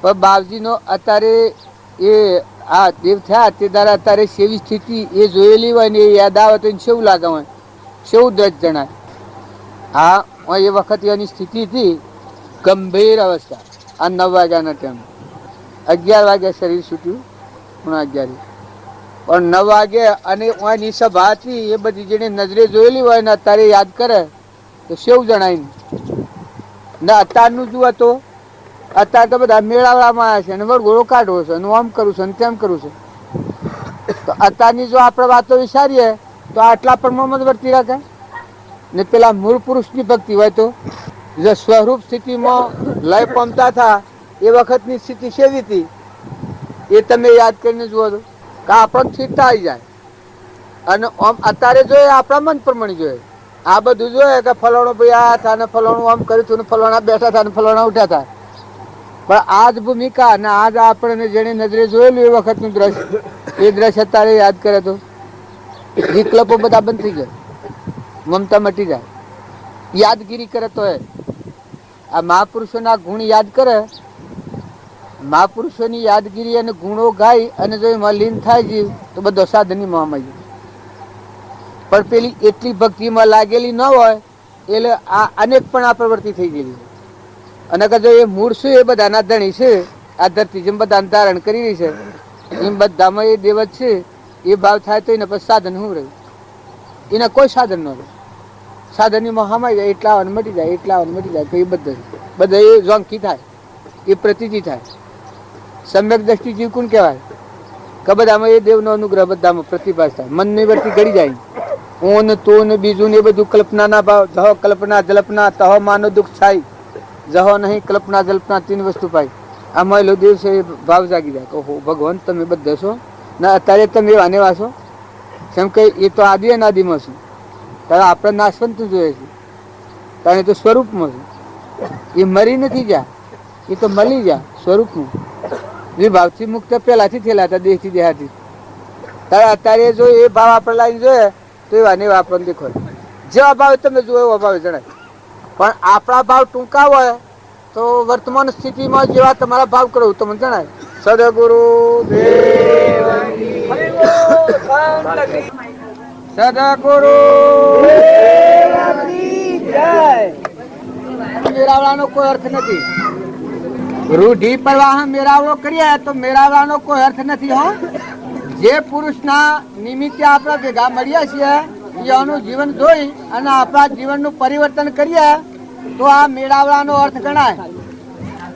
પણ બાપજીનો અત્યારે એ આ દેવ થયા તે દ્વારા અત્યારે સેવી સ્થિતિ એ જોયેલી હોય ને એ યાદ આવે તો કેવું લાગે હોય, કેવું દ્રઢ જણાય. હા એ વખત એની સ્થિતિ હતી ગંભીર અવસ્થા. આ 9 વાગ્યાના ટાઈમ 11 વાગ્યા શરીર છૂટ્યું 11 પણ 9 વાગે અને એની સભા હતી એ બધી જેને નજરે જોયેલી હોય ને અત્યારે યાદ કરે તો કેવું જણાય ને. અત્યારનું જુઓ તો અત્યારે તો બધા મેળાવડામાં આવ્યા છે અને વળગોળો કાઢવો છે અને આમ કરું છે અને તેમ કરું છે. તો અત્યારની જો આપણે વાતો વિચારીએ તો આટલા પ્રમાણમાં વર્તી રાખે ને પેલા મૂળ પુરુષની ભક્તિ હોય તો જે સ્વરૂપ સ્થિતિમાં લય પામતા હતા એ વખતની સ્થિતિ કેવી હતી એ તમે યાદ કરીને જુઓ તો કે આપણને સ્થિરતા આવી જાય. અને આમ અત્યારે જોઈએ આપણા મન પ્રમાણે જોઈએ આ બધું જોઈએ કે ફલાણો ભાઈ આ હતા ને ફલાણું આમ કર્યું હતું ને ફલાણા બેઠા હતા ને ફલાણા ઉઠ્યા હતા. પણ આ જ ભૂમિકા ને આજ આપણને જેને નજરે જોયેલું એ વખતનું દ્રશ્ય એ દ્રશ્ય અત્યારે યાદ કરે તો વિકલ્પો બધા બંધ થઈ જાય, મમતા મટી જાય. યાદગીરી કરે તો આ મહાપુરુષોના ગુણ યાદ કરે, મહાપુરુષોની યાદગીરી અને ગુણો ગાય અને જો એમાં લીન થાય જીવ તો બધો સાધનની મોહમાં જાય. પણ પેલી એટલી ભક્તિમાં લાગેલી ન હોય એટલે આ અનેક પણ આ પ્રવૃત્તિ થઈ ગયેલી. અને જો એ મૂળ શું એ બધાના ધણી છે, આ ધરતી જેમ બધાને ધારણ કરી રહી છે એમ બધામાં એ દેવત છે એ ભાવ થાય તો એને પછી સાધન શું રહ્યું? એને કોઈ સાધન ન રહે. સાધનની મહામાઈ જાય એટલા આવવાનું મટી જાય, એટલા આવવાનું મટી જાય તો એ બધા એ ઝોંકી થાય, એ પ્રતિજી થાય. સમ્યક દ્રષ્ટિ જીવ કોણ કહેવાય કે બધામાં એ દેવનો અનુગ્રહ બધામાં પ્રતિભાસ થાય. મનની વર્તી ઘડી જાય હું ને તું ને બીજું ને એ બધું કલ્પનાના ભાવ જહો કલ્પના જલ્પના તહો માનો દુઃખ થાય જહો નહીં કલ્પના જલ્પના 3 વસ્તુ પાય. આ મહિલો દિવસે એ ભાવ જાગી જાય કે ઓહો ભગવાન તમે બધા છો ને અત્યારે તમે વાને વાસો કેમ કે એ તો આદિ અનાદિમાં છું તારે આપણે નાશવંત જોઈએ છે તારે તો સ્વરૂપમાં છું. એ મરી નથી જા, એ તો મળી જા સ્વરૂપનું. જે ભાવથી મુક્ત પહેલાથી થયેલા હતા દેહથી દેહાથી તારે અત્યારે જો એ ભાવ આપણે લાવીને જોઈએ તો એ વાને આપણને દેખો જેવા ભાવ તમે જુઓ એવા ભાવ જણાય. પણ આપણા ભાવ ટૂંકા હોય તો વર્તમાન સ્થિતિમાં જેવા તમારા ભાવ કરો તમને જણાય. સદગુરુ સદગુરુ મેળાવવાનો કોઈ અર્થ નથી. રૂઢિ પ્રવાહ મેળાવડો કરીએ તો મેળાવવાનો કોઈ અર્થ નથી. હો જે પુરુષના નિમિત્તે આપણે ભેગા મળ્યા છીએ એનું જીવન જોઈ અને આપણા જીવનનું પરિવર્તન કરીએ તો આ મેળાવડાનો અર્થ ગણાય.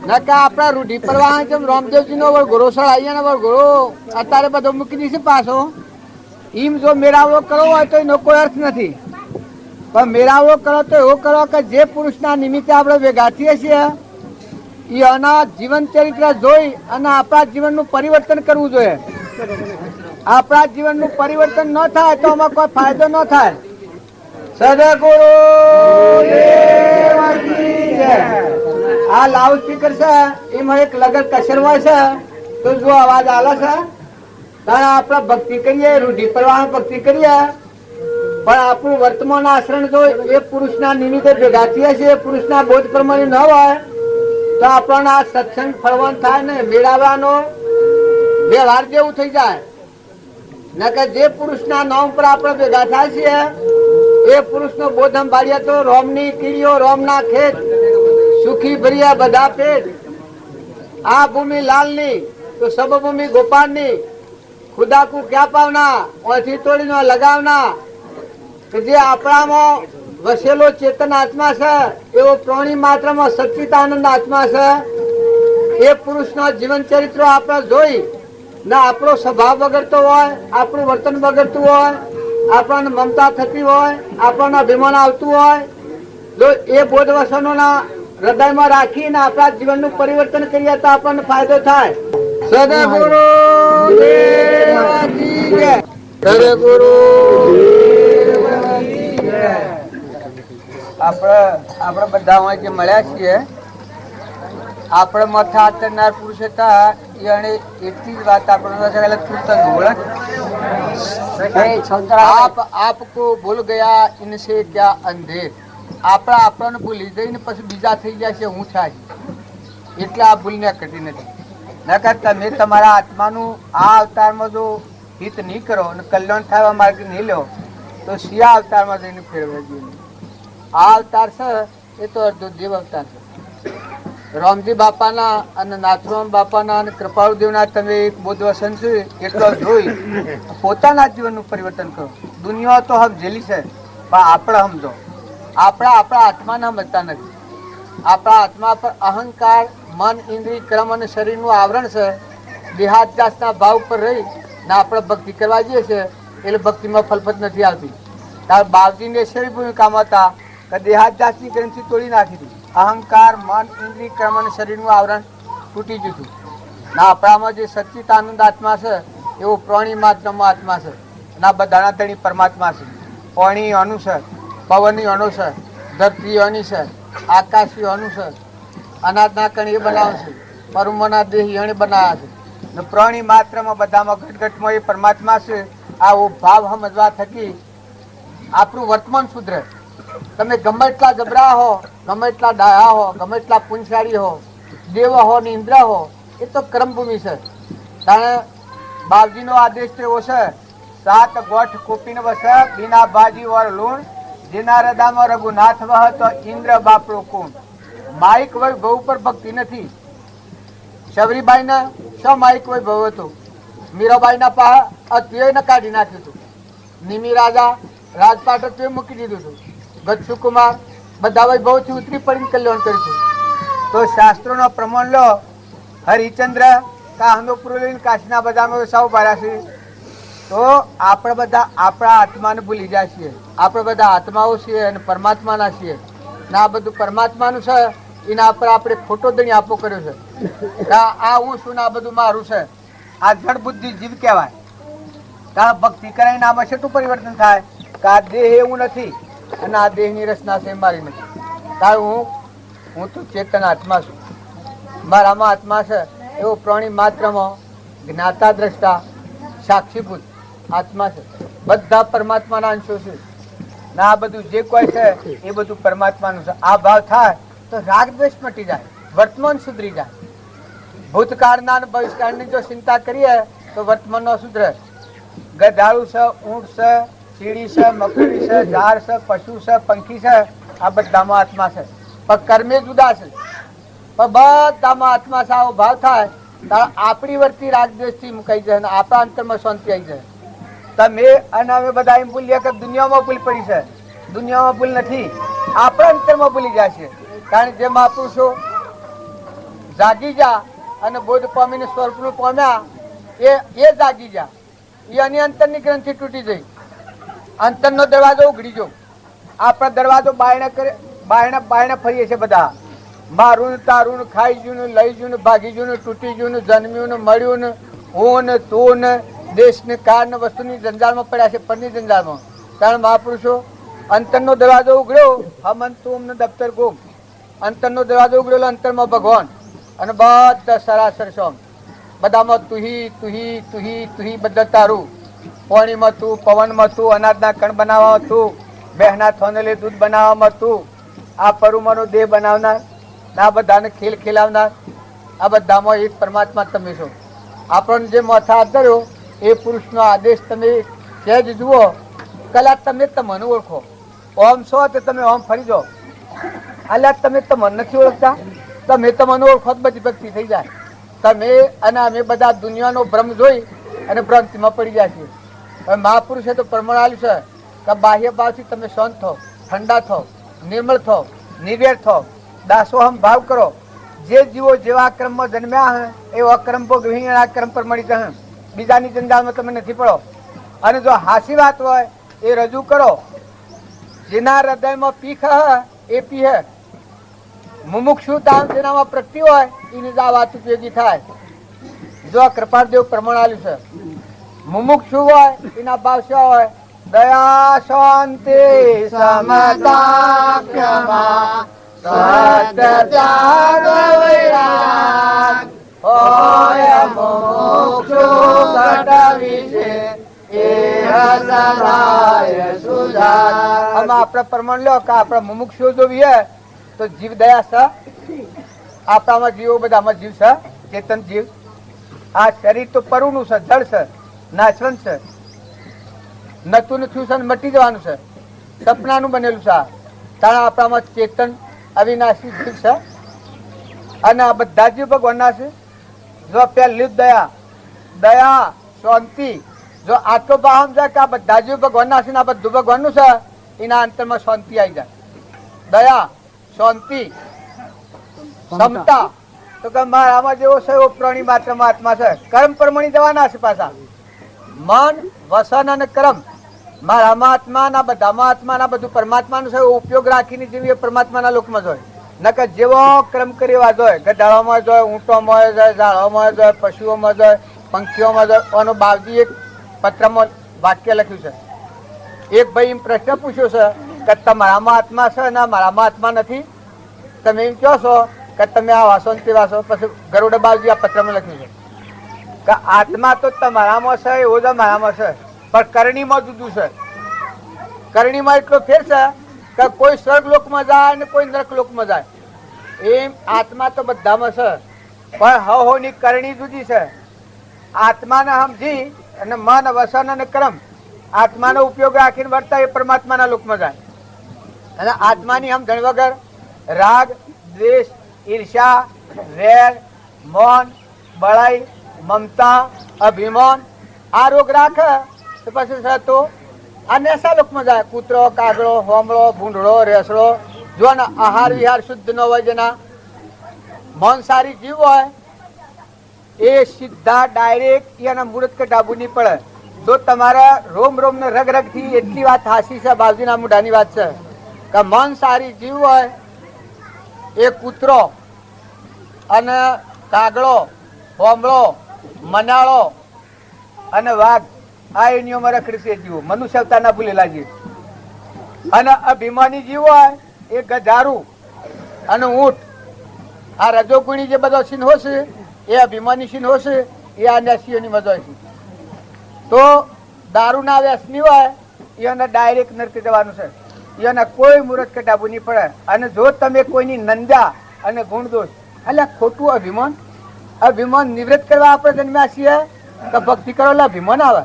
ન કે આપણા રૂઢિ પ્રવાહ જેમ રામદેવજીનો વળઘોડો સળાઈએ વળઘોડો અત્યારે બધો મૂકી દઈશું પાછો એમ જો મેળાવડો કરવો હોય તો એનો કોઈ અર્થ નથી. પણ મેળાવડો કરો તો એવો કરો કે જે પુરુષના નિમિત્તે આપણે ભેગા થઈએ છીએ એના જીવન ચરિત્ર જોઈ અને આપણા જીવનનું પરિવર્તન કરવું જોઈએ. આપણા જીવનનું પરિવર્તન ન થાય તો આમાં કોઈ ફાયદો ન થાય. સદગુરુ આ લાઉડ સ્પીકર છે એમાં એક લગર કસર હોય છે તો જો અવાજ આલે છે ત્યારે આપણે ભક્તિ કરીએ, રૂઢિ પ્રવાહ ભક્તિ કરીએ, પણ આપણું વર્તમાન આચરણ જો એ પુરુષના નિમિત્તે ભેગા થઈએ છીએ, પુરુષના બોધ પ્રમાણે ન હોય તો આપણને આ સત્સંગ ફળવાનું થાય ને મેળવવાનો વ્યવહાર જેવું થઈ જાય. નકર જે પુરુષના નામ પર આપણે ભેગા થાય છીએ એ પુરુષનો બોધ સંભાળીએ તો રોમની કીડીઓ રોમના ખેત, સુખી ભર્યા બધા પેટ, આ ભૂમિ લાલની તો સબ ભૂમિ ગોપાલની, ખુદા કો ક્યાં પાવના ઓથી તોડીનો લગાવના. કે જે આપણામાં વસેલો ચેતન આત્મા છે એવો પ્રાણી માત્રમાં સચ્ચિદાનંદ આત્મા છે. એ પુરુષના જીવન ચરિત્રો આપણે જોઈ ના આપણો સ્વભાવ બગડતો હોય, આપણું વર્તન બગડતું હોય, આપણને મમતા થતી હોય, આપણને અભિમાન આવતું હોય, જો એ બોધ વસનોના હૃદયમાં રાખીને આપણા જીવનનું પરિવર્તન કરીએ તો આપણને ફાયદો થાય. સદગુરુ દેવજી જય. સદગુરુ દેવજી જય. આપણે બધા જે મળ્યા છીએ આપણે મથા આતરનાર પુરુષ હતા એને એટલી જ વાત આપણે આપકો ભૂલ ગયા ઇનસે ક્યા અંધેર. આપણને ભૂલી જઈને પછી બીજા થઈ ગયા છે હું થાય એટલે આ ભૂલ ને ઘટી નથી. નકર તમે તમારા આત્માનું આ અવતારમાં જો હિત નહીં કરો અને કલ્યાણ થવા માર્ગે નહીં લો તો શિયા અવતારમાં જઈને ફેરવા જોઈએ. આ અવતાર છે એ તો અર્ધો દેવ અવતાર છે. રામજી બાપાના અને નાથરામ બાપાના અને કૃપાળુદેવના તમે એક બોધ વસન છે એટલો જોઈ પોતાના જીવનનું પરિવર્તન કરો. દુનિયા તો સમજેલી છે પણ આપણે સમજો આપણા આત્માને સમજતા નથી. આપણા આત્મા પર અહંકાર, મન, ઇન્દ્રિય, કર્મ અને શરીરનું આવરણ છે. દેહાદ્યાસના ભાવ પર રહી ને આપણે ભક્તિ કરવા જઈએ છીએ એટલે ભક્તિમાં ફલફત નથી આવતી. તાર બાવજીને શરીર ભૂમિકામાં હતા કે દેહાદ્યાસની ગ્રંથિ તોડી નાખી હતી. અહંકાર, મન, ઇન્દ્રિય, કર્મ અને શરીરનું આવરણ તૂટી ગયું હતું. ના આપણામાં જે સચ્ચિદાનંદ આત્મા છે એવો પ્રાણી માત્રનો આત્મા છે. ના બધાના ધણી પરમાત્મા છે. પાણી અણુ છે, પવનની અણુ છે, ધરતી અણી છે, આકાશી અણુ છે, અનાજના કણ એ બનાવે છે, પરમના દેહ એને બનાવ્યા છે ને પ્રાણી માત્રમાં બધામાં ઘટઘટમાં એ પરમાત્મા છે. આવો ભાવ સમજવા થકી આપણું વર્તમાન સુધરે. તમે ગમે એટલા જબરા હો, ગમે એટલા ડાયા હો, ગમે એટલા પુંછાળી હો, દેવ હો ને ઇન્દ્ર હો, એ તો કર્મભૂમિ છે. કારણ બાપજીનો આદેશ એવો છે 7 ગોઠ કોપીને વસે બિના ભાજી ઓર લૂણ, જેના હૃદયમાં રઘુનાથ વહ તો ઇન્દ્ર બાપડો કોણ. માઇક વૈભવ પર ભક્તિ નથી. શબરીબાઈને શું માઇક વૈભવ હતું? મીરાબાઈના પા અત્યને કાઢી નાખ્યું હતું. નિમિ રાજા રાજપાટ તે મૂકી દીધું હતું. ગચ્છુ કુમાર બધા વૈભવથી ઉતરી પડીને કલ્યાણ કર્યું હતું. તો શાસ્ત્રોનો પ્રમાણ લો. હરિચંદ્ર કાહનોપુર લઈને કાશીના બધામાં સૌ ભર્યા છે. તો આપણે બધા આપણા આત્માને ભૂલી જાય છીએ. આપણે બધા આત્માઓ છીએ અને પરમાત્માના છીએ. ને આ બધું પરમાત્માનું છે એના પર આપણે ખોટો દણી આપો કર્યો છે. આ હું છું ને આ બધું મારું છે. આ જડ બુદ્ધિ જીવ કહેવાય. કારણ ભક્તિ કરાવીને આમાં શેટું પરિવર્તન થાય કે આ દેહ એવું નથી અને આ દેહની રચના છે મારી નથી. કારણ હું તો ચેતન આત્મા છું. મારામાં આત્મા છે એવો પ્રાણી માત્રમાં જ્ઞાતા દ્રષ્ટા સાક્ષીભૂત આત્મા છે. બધા પરમાત્માના અંશો છે ને આ બધું જે કોઈ છે એ બધું પરમાત્માનું છે. આ ભાવ થાય તો રાગ દ્વેષ મટી જાય, વર્તમાન સુધરી જાય. ભૂતકાળના અને ભવિષ્યકાળની જો ચિંતા કરીએ તો વર્તમાનનો સુધરે. ગધાડું છે, ઊંટ છે, ચીડી છે, મકડી છે, ઝાડ છે, પશુ છે, પંખી છે, આ બધામાં આત્મા છે. પણ કર્મે જુદા છે. પણ બધામાં આત્મા છે. આવો ભાવ થાય ત્યારે આપણી વર્તી રાગ દ્વેષથી મુકાઈ જાય અને આપણા અંતરમાં શાંતિ આવી જાય. તમે અને અમે બધા એમ ભૂલીએ કે દુનિયામાં ભૂલ પડી છે. દુનિયામાં ભૂલ નથી, આપણા અંતરમાં ભૂલી જાય છે. કારણ જે મહાપુરુષો જાગી જા અને બોધ પામીને સ્વરૂપનું પામ્યા એ જાગી જા. એની અંતરની ગ્રંથિ તૂટી જઈ, અંતરનો દરવાજો ઉઘડી ગયો. આપણા દરવાજો બાયણે ફરીએ છીએ બધા. મારું ને તારું ને ખાઈ ગયું ને લઈ ગયું ને ભાગી ગયું ને તૂટી ગયું ને જન્મ્યું ને મળ્યું ને હું ને તું ને દેશ ને કાર ને વસ્તુની જંજાળમાં પડ્યા છે. પરની જંજાળમાં. કારણ મહાપુરુષો અંતરનો દરવાજો ઉઘડ્યો. હમ તું ને દફતર ગુમ. અંતરનો દરવાજો ઉઘડેલો અંતરમાં ભગવાન અને બધા સરાસર સોમ. બધામાં તુહી તુહી તુહી તુહી બધા તારું. પાણીમાં તું, પવનમાં તું, અનાજના કણ બનાવવા તું, બહેના થોનેલે દૂધ બનાવવામાં તું, આ પરુમાનો દેહ બનાવનાર, આ બધાને ખેલ ખેલાવનાર, આ બધામાં એક પરમાત્મા તમે છો. આપણને જે માથા હાથ ધર્યો એ પુરુષનો આદેશ તમે સહેજ જુઓ, કલા તમે તમને ઓળખો. ઓમ છો તો તમે ઓમ ફરી જાઓ. અલ્યા તમે તમને નથી ઓળખતા, તમે તમને ઓળખો તો બધી ભક્તિ થઈ જાય. તમે અને અમે બધા દુનિયાનો ભ્રમ જોઈ અને ભ્રાંતિમાં પડી જાય છે. હવે મહાપુરુષે તો પ્રમાણ આપ્યું છે કે બાહ્ય ભાવથી તમે શાંત થો, ઠંડા થો, નિર્મળ થો, નિર્વેર થો, દાસોહમ ભાવ કરો. જે જીવો જેવા ક્રમમાં જન્મ્યા હે એવો ક્રમ ભોગ આ ક્રમ પર મળી જશે. બીજાની જંજાળમાં તમે નથી પડો. અને જો હાસી વાત હોય એ રજૂ કરો. જેના હૃદયમાં પીખ હે એ પીહે. મુમુક્ષુતા જેનામાં પ્રગતિ હોય એને જ આ વાત ઉપયોગી થાય. જો કૃપાળદેવ પ્રમાણ આલ્યું છે. મુમુક્ષુ હોય એના ભાવ શું હોય? દયા, શાંતિ, સમતા, ક્ષમા, સત્ય, ત્યાગ, વૈરાગ હોય મુમુક્ષુ ઘટ વિશે આપણે પ્રમાણ લો કે આપણા મુમુક્ષુ જો છે તો જીવ દયા છે. આપણામાં જીવો બધામાં જીવ છે, ચેતન જીવ. આ શરીર તો પરુનું છે, જળ છે, નાશવંત છે, નતું થયું છે, મટી જવાનું છે, સપનાનું બનેલું છે. તાણા આપણામાં ચેતન અવિનાશી જીવ છે અને આ બધા જીવ ભગવાનના છે. જો પહેલી દયા, દયા, શાંતિ, જો આટલો ભાવ સમજાય કે આ બધા જીવ ભગવાનના છે ને આ બધું ભગવાનનું છે, એના અંતરમાં શાંતિ આવી જાય. દયા, શાંતિ, ક્ષમતા, તો કે મારામાં જેવો છે એવો પ્રાણી માત્રમાં આત્મા છે. કર્મ પ્રમાણે જવાના છે પાછા. મન, વસન અને કર્મ મારામાં આત્મા ના બધામાં આત્મા ના બધું પરમાત્માનું છે એવો ઉપયોગ રાખીને જેવી પરમાત્માના લોકમાં જોઈએ. નકર જેવો ક્રમ કરી એવા જોઈએ. ગધાડામાં જોઈએ, ઊંટોમાં જાય, ઝાડોમાં જાય, પશુઓમાં જાય, પંખીઓમાં જાય. આનો બાવજી એક પત્રમાં વાક્ય લખ્યું છે. એક ભાઈ એમ પ્રશ્ન પૂછ્યો છે કે તમારામાં આત્મા છે ને મારામાં આત્મા નથી, તમે એમ કહો છો કે તમે આ વાસો ને તે વાસો. પછી ગરુડ બાવજી આ પત્રમાં લખ્યું છે કે આત્મા તો તમારામાં છે એવો જ મારામાં છે, પણ કરણીમાં જુદું છે. કરણીમાં એટલો ફેર છે કે કોઈ સ્વર્ગ લોકમાં જાય ને કોઈ નરક લોકમાં જાય. એમ આત્મા તો બધામાં છે, પણ હોની કરણી જુદી છે. આત્માને સમજી અને મન, વસન અને કર્મ આત્માનો ઉપયોગ રાખીને વર્તા એ પરમાત્માના લોકમાં જાય. અને આત્માની સમજણ વગર રાગ, દ્વેષ, ઈર્ષા, વેર, મૌન, બળાઈ, મમતા, અભિમાન આ રોગ રાખે તો પછી તો આ નેસા લોકમાં જાય. કૂતરો, કાગડો, હોમળો, ભૂંડળો, રેસડો, જો ને આહાર વિહાર શુદ્ધ ન હોય, જેના માંસાહારી જીવ હોય એ સીધા ડાયરેક્ટ એના મુહૂર્ત કે ડાબુ નહીં પડે. જો તમારા રોમ રોમ ને રગ રગ થી એટલી વાત હાસી છે, બાવજીના મુઢાની વાત છે કે માંસાહારી જીવ હોય એ કૂતરો અને કાગડો, હોમળો, મનાળો અને વાઘ આ એનીઓમાં રખડશે જીવો, મનુષ્યતાના ભૂલેલા જીવ. અને અભિમાની જીવ હોય એ ગધારું અને ઊંટ. આ રજોગુણી જે બધો સિંહો છે એ અભિમાની સિંહો છે, એ આ નેસીઓની મજો છે. તો દારૂના વ્યસની હોય એને ડાયરેક્ટ નરકી જવાનું છે. એને કોઈ મુહૂર્ત કે ડાબુ નહીં પડે. અને જો તમે કોઈની નંદા અને ગુણ દોષ એટલે ખોટું અભિમાન, અભિમાન નિવૃત્ત કરવા આપણે જન્મ્યા છીએ કે ભક્તિ કરો એટલે અભિમાન આવે.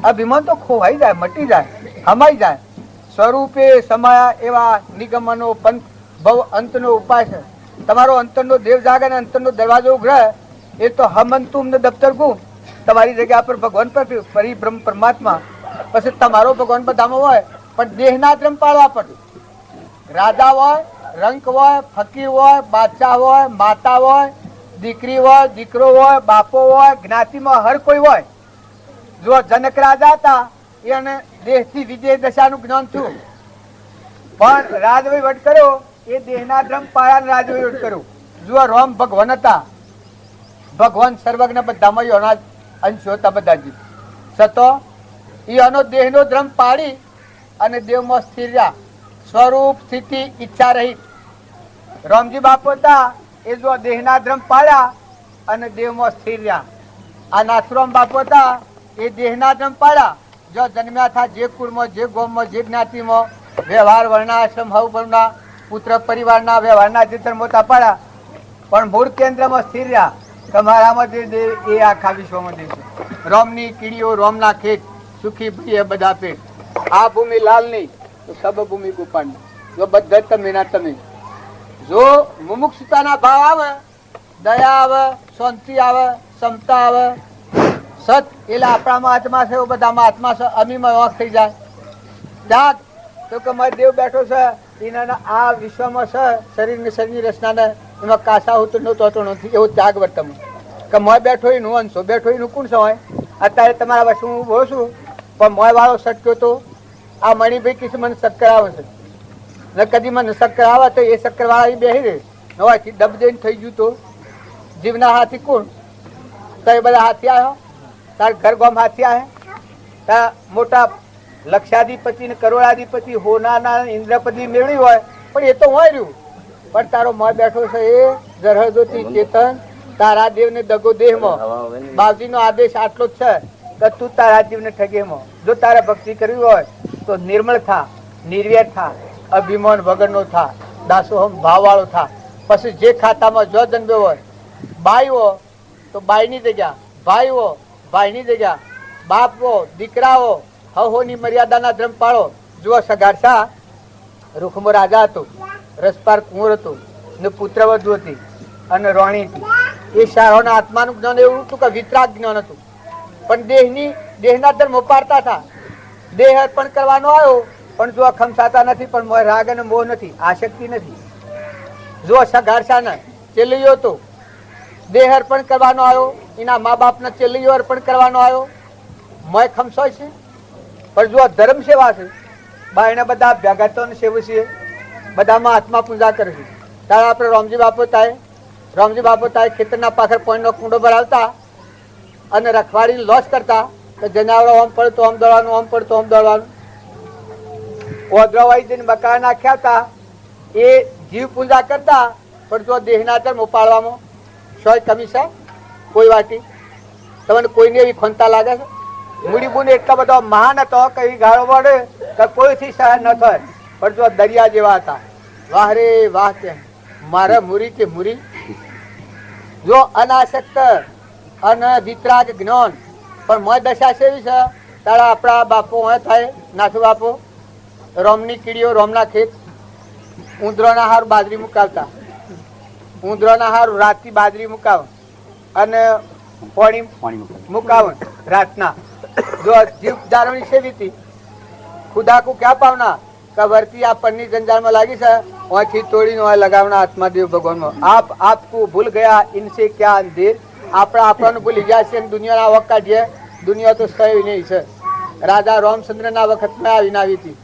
અભિમાન તો ખોવાઈ જાય, મટી જાય, હમાઈ જાય. સ્વરૂપે સમાયા એવા નિગમનો પંથ ભવ અંતનો ઉપાય છે. તમારો અંતરનો દેવ જાગે ને અંતરનો દરવાજો ઉઘડે એ તો હમંતુમ ને દફતર ગુમ તમારી જગ્યા પર ભગવાન પર પરિબ્રહ્મ પરમાત્મા. પછી તમારો ભગવાન બધામાં હોય પણ દેહના ધર્મ પાળવા પડે. રાજા હોય, રંક હોય, ફકીર હોય, બાદશાહ હોય, માતા હોય, દીકરી હોય, દીકરો હોય, બાપો હોય, જ્ઞાતિમાં હર કોઈ હોય. જો જનક રાજા હતા એને દેહથી વિદેહ દશાનું જ્ઞાન થયું, પણ રાજવહીવટ કર્યો એ દેહના ધર્મ પાળાને રાજવહીવટ કર્યો. જો રામ ભગવાન હતા, ભગવાન સર્વજ્ઞ બધામાં એના અંશ હતા બધા જ સતો એ એનો દેહનો ધર્મ પાડી અને દેવમાં સ્થિર રહ્યા. સ્વરૂપ, સ્થિતિ, ઈચ્છા રહી. રામજી બાપુ હતા એ જો દેહના ધર્મ પાડ્યા અને દેહમાં સ્થિર રહ્યા. આ નાથુરામ બાપુ હતા એ દેહના ધર્મ પાડ્યા. જો જન્મ્યા હતા જે કુળમાં, જે ગોમમાં, જે જ્ઞાતિમાં, વ્યવહાર વર્ણાશ્રમ હવ વર્ણના પુત્ર પરિવારના વ્યવહારના જે ધર્મો હતા પાડ્યા, પણ મૂળ કેન્દ્રમાં સ્થિર રહ્યા. તમારામાં જે દેહ એ આખા વિશ્વમાં દેહ છે. રોમની કીડીઓ રોમના ખેત, સુખી ભઈએ બધા પેટ. આ ભૂમિ લાલ નહીં તો સબ ભૂમિ ગોપાળની. જો બધા તમે ના તમે. જો મુમુક્ષુતાના ભાવ આવે, દયા આવે, શાંતિ આવે, ક્ષમતા આવે, સત એટલે આપણામાં આત્મા છે, બધામાં આત્મા છે, અમીમાં વાંક થઈ જાય. ત્યાગ તો કે મારો દેવ બેઠો છે એના આ વિશ્વમાં છે, શરીરની રચનાને એમાં કાસા હોતો નહોતો નથી, એવો ત્યાગ વર્તમાં કે મોય બેઠો એનું અંશો બેઠો એનું કોણ છે હોય. અત્યારે તમારા પાસે હું બોલું છું, પણ મોય વાળો સટક્યો તો આ મણિભાઈ કિસ મને શક્કર આવે છે ને કદી મને શક્કર આવે તો એ શક્કર વાળા બેસી રહે નવાથી ડબ દઈને થઈ ગયું તો જીવના હાથી કોણ તો એ બધા હાથી આવ્યો. તાર ઘર ગામ હાથી આવે, તાર મોટા લક્ષાધિપતિ ને કરોડાધિપતિ હોનાના ઇન્દ્રપતિ મેળવી હોય, પણ એ તો હોય રહ્યું. પણ તારો મોય બેઠો છે એ જરહદોથી ચેતન તારા દેવ ને દગો દેહમાં. બાવજી નો આદેશ આટલો જ છે કે તું તારા જીવ ને ઠગેમાં. જો તારે ભક્તિ કરવી હોય તો નિર્મળ થા, નિર્વેર થા, અભિમાન વગરનો થા, દાસોહમ ભાવ વાળો થા. પછી જે ખાતામાં જો જન્મ્યો હોય, બાઈ હો તો બાઈની જગ્યા, ભાઈ હો ભાઈની જગ્યા, બાપ હો દીકરાઓ હહોની મર્યાદાના ધર્મ પાળો. જુઓ સગારસા રૂખમાં રાજા હતો, રસપાર કુંવર હતો ને પુત્રવધુ હતી અને રોણી હતી. એ શાળાના આત્માનું જ્ઞાન એવું હતું કે વિતરાગ જ્ઞાન હતું, પણ દેહના ધર્મો પાડતા હતા. દેહ અર્પણ કરવાનો આવ્યો, પણ જો ખમસાતા નથી, પણ મોહ રાગ અને મોહ નથી, આસક્તિ નથી. જો સગારસાને ચેલ્લીઓ હતો, દેહ અર્પણ કરવાનો આવ્યો, એના મા બાપના ચેલ્લીઓ અર્પણ કરવાનો આવ્યો, મોય ખમસો છે. પણ જો ધર્મ સેવા છે, બાયના બધા ભેગા તો સેવું છે, બધામાં આત્મા પૂજા કરે છે. ત્યારે આપણે રામજી બાપુ થાય ખેતરના પાછળ પોઈન્ટનો કુંડો ભરાવતા અને રખવાડી લોસ કરતા કે જનાવરો આમ પડે તો આમ દોડવાનું, આમ પડે તો આમ દોડવાનું. ઓદ્રવાઈ જઈને બકરા નાખ્યા હતા એ જીવ પૂજા કરતા, પણ જો દેહના ધર્મ ઉપાડવામાં શોય કમી છે કોઈ વાટી. તમને કોઈને એવી ખોનતા લાગે છે? મૂડી બુને એટલો બધો મહાન હતો કે એ ગાળો વડે કે કોઈથી સહન ન થાય, પણ જો દરિયા જેવા હતા. વાહ રે વાહ કે મારા મુરી કે મુરી. જો અનાસક્ત અને વિતરાગ જ્ઞાન, પણ મોય દશા છે એવી છે. તારા આપણા બાપો હોય થાય નાથુ બાપો, રોમની કીડીઓ રોમના ખેત, ઉંદરોના હારું બાજરી મુકાવતા, ઉંદરોના હારું રાતથી બાજરી મુકાવ અને પાણી મુકાવ રાતના. જો જીવ જાળવણી સેવી હતી, ખુદા કો ક્યાં પાવના કે વર્તી આ પન્ની જંજાળમાં લાગી છે, ઓથી તોડીને ઓય લગાવના આત્માદેવ ભગવાનમાં. આપકો ભૂલ ગયા ઇનસે ક્યાં અંધેર. આપણને ભૂલી ગયા છે, દુનિયાના વખ કાઢીએ, દુનિયા તો સહી નહીં છે. રાજા રામચંદ્રના વખતમાં આવીને આવી હતી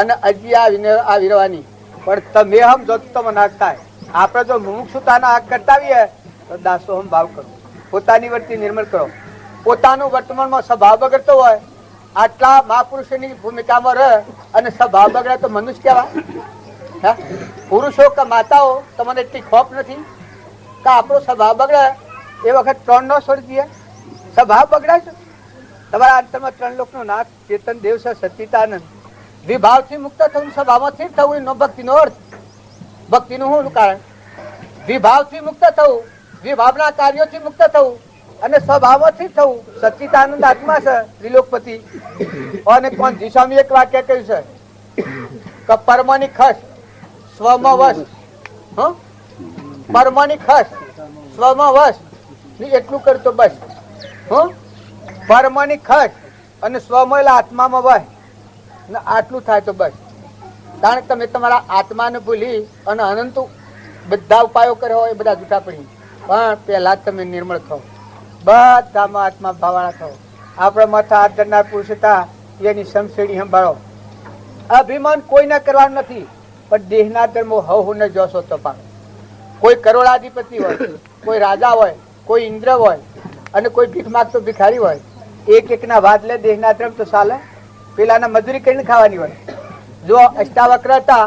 અને હજી આવીને આવી રહેવાની. પણ તમે હમ જો તમે ના થાય. આપણે જો મુમુક્ષુતાના હક કરતાવીએ તો દાસોહમ ભાવ કરો, પોતાની વર્તી નિર્મળ કરો. પોતાનું વર્તમાનમાં સ્વભાવ બગડતો હોય, આટલા મહાપુરુષોની ભૂમિકામાં રહે અને સ્વભાવ બગડે તો મનુષ્ય કહેવાય? પુરુષો કે માતાઓ તમને એટલી ખોફ નથી કે આપણો સ્વભાવ બગડે એ વખત 3 નો છોડી દઈએ? સ્વભાવ બગડાય છે. તમારા અંતરમાં 3 લોકનો નાથ ચેતન દેવ છે, સચ્ચિદાનંદ. વિભાવથી મુક્ત થવું, સ્વભાવમાં સ્થિર થવું એનો ભક્તિનો અર્થ. ભક્તિનું શું કારણ? વિભાવથી મુક્ત થવું, વિભાવના કાર્યોથી મુક્ત થવું અને સ્વભાવમાં સ્થિર થવું. સચ્ચિદાનંદ આત્મા છે, ત્રિલોકપતિ. અને કોણ સ્વામી એક વાક્ય કહ્યું છે કે પરમાની ખસ સ્વમાં વશ. પરમાની ખસ સ્વમાં વશ એટલું કરતો બસ. પરમાની ખસ અને સ્વમાં એટલે આત્મામાં વહ, આટલું થાય તો બસ. કારણ કે તમે તમારા આત્માને ભૂલી અને અનંત બધા ઉપાયો કર્યો હોય એ બધા જૂઠા પડી. પણ પહેલા તમે નિર્મળ થો, બધામાં આત્મા ભાવાળા થો. આપણા માથા હાથ ધરનાર પુરુષ હતા એની સમશેડી સંભાળો. અભિમાન કોઈને કરવાનું નથી, પણ દેહના ધર્મો હવને જોશો તો પાડો. કોઈ કરોડાધિપતિ હોય, કોઈ રાજા હોય, કોઈ ઇન્દ્ર હોય અને કોઈ ભીખ માગતો ભિખારી હોય, એકના વાદ લે દેહના ધર્મ તો ચાલે. પેલાના મજૂરી કરીને ખાવાની હોય. જો અષ્ટાવક્ર હતા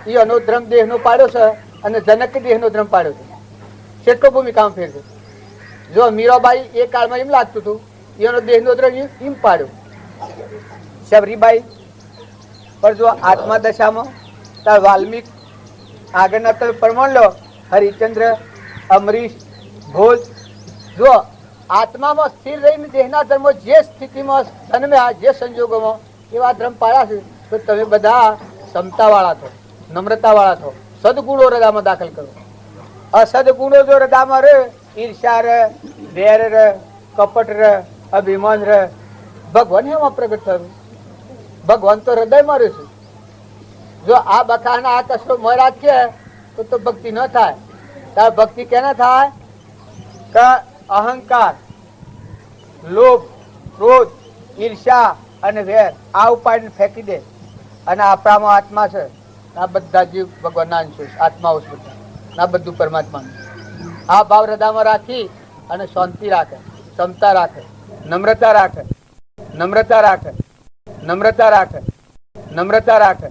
એ અનુધર્મ દેહનો પાડ્યો છે અને જનક દેહનો ધર્મ પાડ્યો છે. કેટલો ભૂમિકામાં ફેર છે. જો મીરાબાઈ એ કાળમાં એમ લાગતું હતું એનો દેહનો દ્રવ્ય એમ પાડ્યો. શબરીબાઈ પણ જો આત્મા દશામાં તાર વાલ્મીક આગળના તમે પ્રમાણ લો, હરિચંદ્ર, અમરીશ, ભોજ, જો આત્મામાં સ્થિર રહીને દેહના ધર્મો જે સ્થિતિમાં જન્મ્યા, જે સંજોગોમાં એવા ધર્મ પાળ્યા છે, તો તમે બધા ક્ષમતાવાળા છો, નમ્રતાવાળા છો. સદગુણો હૃદયમાં દાખલ કરો. અસદગુણો જો હૃદયમાં રહે, ઈર્ષા રહે, વેર રહે, કપટ રહે, અભિમાન રહે, ભગવાન એમાં પ્રગટ થયું. ભગવાન તો હૃદયમાં રહેશે. જો આ બખાના આ કશરો મહારાજ કે તો ભક્તિ ન થાય. તાર ભક્તિ કેના થાય કે અહંકાર, લોભ, ક્રોધ, ઈર્ષા અને વેર આ ઉપાડીને ફેંકી દે. અને આપણામાં આત્મા છે, આ બધા જીવ ભગવાનના અંશો છે, આત્માઓ છે બધા, આ બધું પરમાત્માનું. આ ભાવ હૃદયમાં રાખી અને શાંતિ રાખે, ક્ષમતા રાખે, નમ્રતા રાખે, નમ્રતા રાખે, નમ્રતા રાખે, નમ્રતા રાખે,